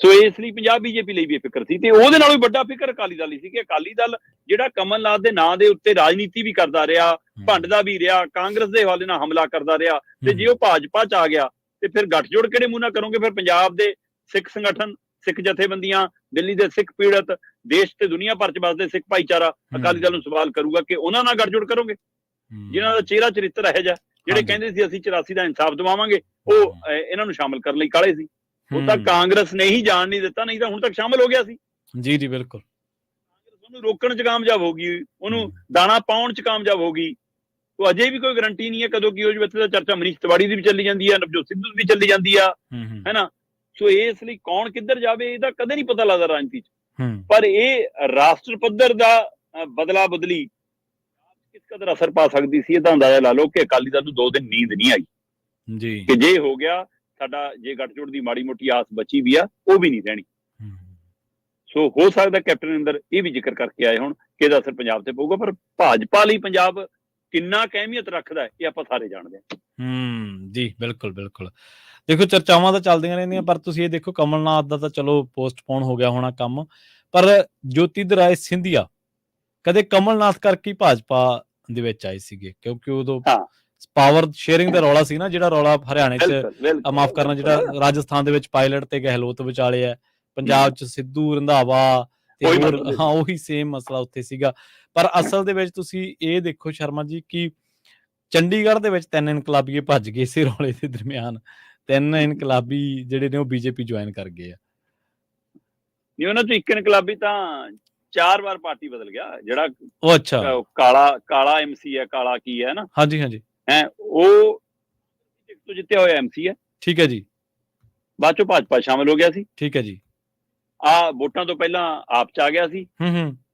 ਸੋ ਇਸ ਲਈ ਪੰਜਾਬ ਬੀਜੇਪੀ ਲਈ ਵੀ ਫਿਕਰ ਸੀ, ਤੇ ਉਹਦੇ ਨਾਲੋਂ ਵੀ ਵੱਡਾ ਫਿਕਰ ਅਕਾਲੀ ਦਲ ਲਈ ਸੀ ਕਿ ਅਕਾਲੀ ਦਲ ਜਿਹੜਾ ਕਮਲਨਾਥ ਦੇ ਨਾਂ ਦੇ ਉੱਤੇ ਰਾਜਨੀਤੀ ਵੀ ਕਰਦਾ ਰਿਹਾ, ਭੰਡਦਾ ਵੀ ਰਿਹਾ, ਕਾਂਗਰਸ ਦੇ ਹਵਾਲੇ ਨਾਲ ਹਮਲਾ ਕਰਦਾ ਰਿਹਾ, ਤੇ ਜੇ ਉਹ ਭਾਜਪਾ 'ਚ ਆ ਗਿਆ ਤੇ ਫਿਰ ਗੱਠਜੋੜ ਕਿਹੜੇ ਮੂੰਹ ਨਾਲ ਕਰੋਗੇ। ਫਿਰ ਪੰਜਾਬ ਦੇ ਸਿੱਖ ਸੰਗਠਨ, ਸਿੱਖ ਜਥੇਬੰਦੀਆਂ, ਦਿੱਲੀ ਦੇ ਸਿੱਖ ਪੀੜਤ, ਦੇਸ਼ ਤੇ ਦੁਨੀਆ ਭਰ 'ਚ ਵੱਸਦੇ ਸਿੱਖ ਭਾਈਚਾਰਾ ਅਕਾਲੀ ਦਲ ਨੂੰ ਸਵਾਲ ਕਰੂਗਾ ਕਿ ਉਹਨਾਂ ਨਾਲ ਗੱਠਜੋੜ ਕਰੋਗੇ ਜਿਨ੍ਹਾਂ ਦਾ ਚਿਹਰਾ ਚਰਿੱਤਰ ਇਹੋ ਜਿਹਾ, ਜਿਹੜੇ ਕਹਿੰਦੇ ਸੀ ਅਸੀਂ 84 ਦਾ ਇਨਸਾਫ ਦਿਵਾਵਾਂਗੇ, ਉਹ ਇਹਨਾਂ ਨੂੰ ਸ਼ਾਮਲ ਕਰਨ ਲਈ ਕਾਹਲੇ ਸੀ। ਉਹ ਤਾਂ ਕਾਂਗਰਸ ਨੇ ਹੀ ਜਾਣ ਨਹੀਂ ਦਿੱਤਾ, ਨਹੀਂ ਤਾਂ ਹੁਣ ਤੱਕ ਸ਼ਾਮਲ ਹੋ ਗਿਆ ਸੀ। ਜੀ ਜੀ ਬਿਲਕੁਲ। ਕਾਂਗਰਸ ਉਹਨੂੰ ਰੋਕਣ 'ਚ ਕਾਮਯਾਬ ਹੋ ਗਈ, ਉਹਨੂੰ ਦਾਣਾ ਪਾਉਣ 'ਚ ਕਾਮਯਾਬ ਹੋ ਗਈ। ਉਹ ਅਜੇ ਵੀ ਕੋਈ ਗਰੰਟੀ ਨਹੀਂ ਹੈ ਕਦੋਂ ਕੀ ਹੋ ਜਾਵੇ। ਇੱਥੇ ਤਾਂ ਚਰਚਾ ਮਨੀਸ਼ ਤਿਵਾੜੀ ਦੀ ਵੀ ਚੱਲੀ ਜਾਂਦੀ ਆ, ਨਵਜੋਤ ਸਿੱਧੂ ਦੀ ਵੀ ਚੱਲੀ ਜਾਂਦੀ ਆ, ਹੈਨਾ। ਸੋ ਇਸ ਲਈ ਕੌਣ ਕਿੱਧਰ ਜਾਵੇ ਇਹਦਾ ਕਦੇ ਨਹੀਂ ਪਤਾ ਲੱਗਦਾ ਰਾਜਨੀਤੀ 'ਚ। ਪਰ ਇਹ ਰਾਸ਼ਟਰ ਪੱਧਰ ਦਾ ਬਦਲਾ ਬਦਲੀ ਕਿਸ ਕਦਰ ਅਸਰ ਪਾ ਸਕਦੀ ਸੀ, ਇਹਦਾ ਅੰਦਾਜ਼ਾ ਲਾ ਲਓ ਕਿ ਅਕਾਲੀ ਦਲ ਨੂੰ 2 ਦਿਨ ਨੀਂਦ ਨਹੀਂ ਆਈ ਜੀ ਕਿ ਜੇ ਹੋ ਗਿਆ ਸਾਡਾ, ਜੇ ਗੱਠਜੋੜ ਦੀ ਮਾੜੀ ਮੋਟੀ ਆਸ ਬਚੀ ਵੀ ਆ ਉਹ ਵੀ ਨਹੀਂ ਰਹਿਣੀ। ਸੋ ਹੋ ਸਕਦਾ ਕੈਪਟਨ ਅਮਰਿੰਦਰ ਇਹ ਵੀ ਜ਼ਿਕਰ ਕਰਕੇ ਆਏ ਹੁਣ ਕਿ ਇਹਦਾ ਅਸਰ ਪੰਜਾਬ ਤੇ ਪਊਗਾ, ਪਰ ਭਾਜਪਾ ਲਈ ਪੰਜਾਬ ਕਿੰਨਾ ਕੁ ਅਹਿਮੀਅਤ ਰੱਖਦਾ ਇਹ ਆਪਾਂ ਸਾਰੇ ਜਾਣਦੇ ਹਾਂ। ਜੀ ਬਿਲਕੁਲ ਬਿਲਕੁਲ। ਦੇਖੋ ਚਰਚਾਵਾਂ ਤਾਂ ਚੱਲਦੀਆਂ ਰਹਿੰਦੀਆਂ, ਪਰ ਤੁਸੀਂ ਇਹ ਦੇਖੋ ਕਮਲਨਾਥ ਦਾ ਤਾਂ ਚਲੋ ਪੋਸਟਪੋਨ ਹੋ ਗਿਆ ਹੋਣਾ ਕੰਮ, ਪਰ ਜੋਤਿੰਦਰ ਰਾਏ ਸਿੰਧੀਆ ਕਦੇ ਕਮਲਨਾਥ ਕਰਕੇ ਹੀ ਭਾਜਪਾ ਦੇ ਵਿੱਚ ਆਏ ਸੀਗੇ, ਕਿਉਂਕਿ ਉਦੋਂ ਪਾਵਰ ਸ਼ੇਅਰਿੰਗ ਦਾ ਰੌਲਾ ਸੀ ਨਾ, ਜਿਹੜਾ ਰੌਲਾ ਹਰਿਆਣੇ 'ਚ ਮਾਫ ਕਰਨਾ, ਜਿਹੜਾ ਰਾਜਸਥਾਨ ਦੇ ਵਿੱਚ ਪਾਇਲਟ ਤੇ ਗਹਿਲੋਤ ਵਿਚਾਲੇ ਹੈ, ਪੰਜਾਬ 'ਚ ਸਿੱਧੂ ਰੰਧਾਵਾ ਤੇ ਹੋਰ, ਹਾਂ ਉਹੀ ਸੇਮ ਮਸਲਾ ਉੱਥੇ ਸੀਗਾ। ਪਰ ਅਸਲ ਦੇ ਵਿੱਚ ਤੁਸੀਂ ਇਹ ਦੇਖੋ ਸ਼ਰਮਾ ਜੀ ਕਿ ਚੰਡੀਗੜ੍ਹ ਦੇ ਵਿੱਚ 3 ਇਨਕਲਾਬੀਏ ਭੱਜ ਗਏ ਇਸੇ ਰੌਲੇ ਦੇ ਦਰਮਿਆਨ, 3 ਇਨਕਲਾਬੀ ਜਿਹੜੇ ਨੇ ਉਹ ਬੀਜੇਪੀ ਜੁਆਇਨ ਕਰ ਗਏ ਆ। ਨਹੀਂ ਉਹਨਾਂ 'ਚੋਂ ਇੱਕ ਇਨਕਲਾਬੀ ਤਾਂ 4 ਵਾਰ ਪਾਰਟੀ ਬਦਲ ਗਿਆ, ਜਿਹੜਾ ਉਹ ਅੱਛਾ ਕਾਲਾ MC ਹੈ, ਕਾਲਾ ਕੀ ਹੈ ਨਾ, ਹਾਂਜੀ ਹਾਂਜੀ ਉਹ ਤੋਂ ਜਿੱਤਿਆ ਹੋਇਆ MC ਹੈ। ਠੀਕ ਹੈ ਜੀ। ਬਾਅਦ ਚੋਂ ਭਾਜਪਾ ਸ਼ਾਮਲ ਹੋ ਗਿਆ ਸੀ। ਠੀਕ ਹੈ ਜੀ। ਵੋਟਾਂ ਤੋਂ ਪਹਿਲਾਂ ਆਪ 'ਚ ਆ ਗਿਆ ਸੀ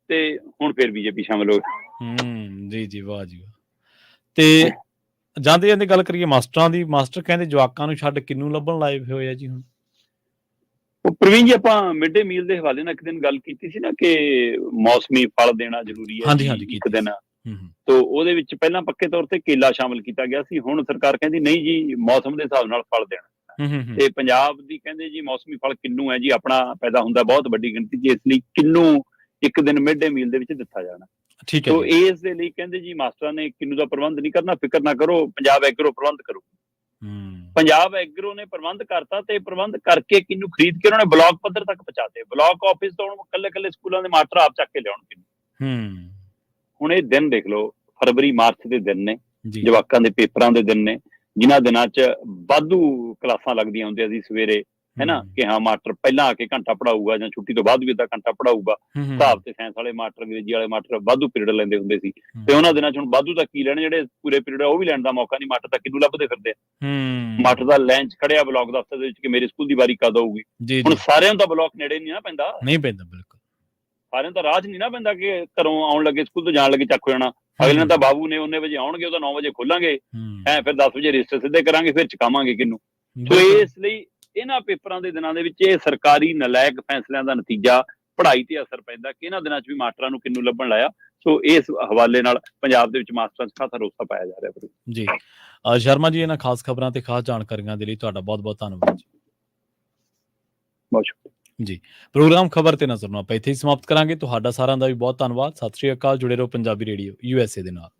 ਤੇ ਹੁਣ ਫਿਰ ਬੀਜੇਪੀ ਸ਼ਾਮਲ ਹੋ ਗਈ। ਜੀ ਜੀ ਵਾਹ ਜੀ ਵਾਹ। ਤੇ ਜਾਂਦੇ ਜਾਂਦੇ ਗੱਲ ਕਰੀਏ ਮਾਸਟਰਾਂ ਦੀ, ਮਾਸਟਰ ਕਹਿੰਦੇ ਜਵਾਕਾਂ ਨੂੰ ਛੱਡ ਕਿੰਨੂੰ ਲੱਭਣ ਲਾਏ ਹੋਏ ਆ ਜੀ ਹੁਣ। ਪ੍ਰਵੀਨ ਜੀ ਆਪਾਂ ਮਿਡ ਡੇ ਮੀਲ ਦੇ ਹਵਾਲੇ ਨਾਲ ਇੱਕ ਦਿਨ ਗੱਲ ਕੀਤੀ ਸੀ ਨਾ ਕਿ ਮੌਸਮੀ ਫਲ ਦੇਣਾ ਜ਼ਰੂਰੀ ਹੈ ਇੱਕ ਦਿਨ, ਤੋ ਉਹਦੇ ਵਿੱਚ ਪਹਿਲਾਂ ਪੱਕੇ ਤੌਰ ਤੇ ਕੇਲਾ ਸ਼ਾਮਲ ਕੀਤਾ ਗਿਆ ਸੀ। ਹੁਣ ਸਰਕਾਰ ਕਹਿੰਦੀ ਨਹੀਂ ਜੀ ਮੌਸਮ ਦੇ ਹਿਸਾਬ ਨਾਲ ਫਲ ਦੇਣਾ, ਤੇ ਪੰਜਾਬ ਦੀ ਕਹਿੰਦੇ ਜੀ ਮੌਸਮੀ ਫਲ ਕਿੰਨੂ ਹੈ ਜੀ, ਆਪਣਾ ਪੈਦਾ ਹੁੰਦਾ ਬਹੁਤ ਵੱਡੀ ਗਿਣਤੀ 'ਚ, ਇਸ ਲਈ ਕਿੰਨੂ ਇੱਕ ਦਿਨ ਮਿਡ ਡੇ ਮੀਲ ਦੇ ਵਿੱਚ ਦਿੱਤਾ ਜਾਣਾ। ਠੀਕ ਹੈ। ਤੋ ਇਸ ਦੇ ਲਈ ਕਹਿੰਦੇ ਜੀ ਮਾਸਟਰਾਂ ਨੇ ਕਿੰਨੂ ਦਾ ਪ੍ਰਬੰਧ ਨਹੀਂ ਕਰਨਾ, ਫਿਕਰ ਨਾ ਕਰੋ, ਪੰਜਾਬ ਐਗਰੋ ਪ੍ਰਬੰਧ ਕਰੋ। ਪੰਜਾਬ ਐਗਰੋ ਨੇ ਪ੍ਰਬੰਧ ਕਰਤਾ, ਤੇ ਪ੍ਰਬੰਧ ਕਰਕੇ ਕਿੰਨੂ ਖਰੀਦ ਕੇ ਉਹਨਾਂ ਨੇ ਬਲਾਕ ਪੱਧਰ ਤੱਕ ਪਹੁੰਚਾਤੇ। ਬਲਾਕ ਆਫਿਸ ਤੋਂ ਕੱਲੇ ਸਕੂਲਾਂ ਦੇ ਮਾਸਟਰ ਆਪ ਚੱਕ ਕੇ ਲਿਆਉਣ ਕਿੰਨੂ। ਹੁਣ ਇਹ ਦਿਨ ਦੇਖ ਲਓ, ਫਰਵਰੀ ਮਾਰਚ ਦੇ ਦਿਨ ਨੇ, ਜਵਾਕਾਂ ਦੇ ਪੇਪਰਾਂ ਦੇ ਦਿਨ ਨੇ, ਜਿਨ੍ਹਾਂ ਦਿਨਾਂ 'ਚ ਵਾਧੂ ਕਲਾਸਾਂ ਲੱਗਦੀਆਂ ਹੁੰਦੀਆਂ ਸੀ ਸਵੇਰੇ, ਹੈਨਾ, ਕਿ ਹਾਂ ਮਾਸਟਰ ਪਹਿਲਾਂ ਆ ਕੇ ਘੰਟਾ ਪੜਾਊਗਾ ਜਾਂ ਛੁੱਟੀ ਤੋਂ ਬਾਅਦ ਵੀ ਅੱਧਾ ਘੰਟਾ ਪੜਾਊਗਾ। ਹਿਸਾਬ ਤੇ ਸਾਇੰਸ ਵਾਲੇ ਮਾਸਟਰ, ਅੰਗਰੇਜ਼ੀ ਵਾਲੇ ਮਾਸਟਰ ਵਾਧੂ ਪੀਰੀਅਡ ਲੈਂਦੇ ਹੁੰਦੇ ਸੀ, ਤੇ ਉਹਨਾਂ ਦਿਨਾਂ 'ਚ ਹੁਣ ਵਾਧੂ ਤਾਂ ਕੀ ਲੈਣ, ਜਿਹੜੇ ਪੂਰੇ ਪੀਰੀਅਡ ਉਹ ਵੀ ਲੈਣ ਦਾ ਮੌਕਾ ਨਹੀਂ। ਮਾਸਟਰ ਤਾਂ ਕਿੰਨੂ ਲੱਭਦੇ ਫਿਰਦੇ ਆ। ਮਾਸਟਰ ਦਾ ਲਾਈਨ 'ਚ ਖੜਿਆ ਬਲਾਕ ਦਫ਼ਤਰ ਦੇ ਵਿੱਚ ਕਿ ਮੇਰੇ ਸਕੂਲ ਦੀ ਵਾਰੀ ਕਦ ਆਊਗੀ। ਹੁਣ ਸਾਰਿਆਂ ਨੂੰ ਤਾਂ ਬਲਾਕ ਨੇੜੇ ਨਹੀਂ ਨਾ ਪੈਂਦਾ, ਨਹੀਂ ਪੈਂਦਾ ਬਿਲਕੁਲ, ਸਾਰਿਆਂ ਨੂੰ ਤਾਂ ਰਾਹ 'ਚ ਨਹੀਂ ਨਾ ਪੈਂਦਾ ਕਿ ਘਰੋਂ ਆਉਣ ਲੱਗੇ ਸਕੂਲ ਤੋਂ ਜਾਣ ਲੱਗੇ ਚੱਕ ਹੋ ਜਾਣਾ। ਅਗਲੇ ਤਾਂ ਬਾਬੂ ਨੇ 19 ਵਜੇ ਆਉਣਗੇ, ਉਹਦਾ 9 ਵਜੇ ਖੋਲਾਂਗੇ, ਫਿਰ 10 ਵਜੇ ਰਜਿਸਟਰ ਸਿੱਧੇ ਕਰਾਂਗੇ, ਫਿਰ ਚਕਾਵਾਂਗੇ ਕਿੰਨੂ। ਸੋ ਇਸ ਲਈ ਇਹਨਾਂ ਪੇਪਰਾਂ ਦੇ ਦਿਨਾਂ ਦੇ ਵਿੱਚ ਇਹ ਸਰਕਾਰੀ ਨਲਾਇਕ ਫੈਸਲਿਆਂ ਦਾ ਨਤੀਜਾ ਪੜ੍ਹਾਈ ਤੇ ਅਸਰ ਪੈਂਦਾ ਕਿ ਇਹਨਾਂ ਦਿਨਾਂ 'ਚ ਵੀ ਮਾਸਟਰਾਂ ਨੂੰ ਕਿੰਨੂ ਲੱਭਣ ਲਾਇਆ। ਸੋ ਇਸ ਹਵਾਲੇ ਨਾਲ ਪੰਜਾਬ ਦੇ ਵਿੱਚ ਮਾਸਟਰਾਂ 'ਚ ਖਾਸਾ ਰੋਸਾ ਪਾਇਆ ਜਾ ਰਿਹਾ ਜੀ। ਸ਼ਰਮਾ ਜੀ, ਇਹਨਾਂ ਖਾਸ ਖਬਰਾਂ ਤੇ ਖਾਸ ਜਾਣਕਾਰੀਆਂ ਦੇ ਲਈ ਤੁਹਾਡਾ ਬਹੁਤ ਬਹੁਤ ਧੰਨਵਾਦ ਜੀ। ਬਹੁਤ ਸ਼ੁਕਰੀਆ ਜੀ। ਪ੍ਰੋਗਰਾਮ ਖਬਰ ਤੇ ਨਜ਼ਰ ਨੂੰ ਆਪਾਂ ਇੱਥੇ ਹੀ ਸਮਾਪਤ ਕਰਾਂਗੇ। ਤੁਹਾਡਾ ਸਾਰਿਆਂ ਦਾ ਵੀ ਬਹੁਤ ਧੰਨਵਾਦ। ਸਤਿ ਸ਼੍ਰੀ ਅਕਾਲ। ਜੁੜੇ ਰਹੋ ਪੰਜਾਬੀ ਰੇਡੀਓ USA ਦੇ ਨਾਲ।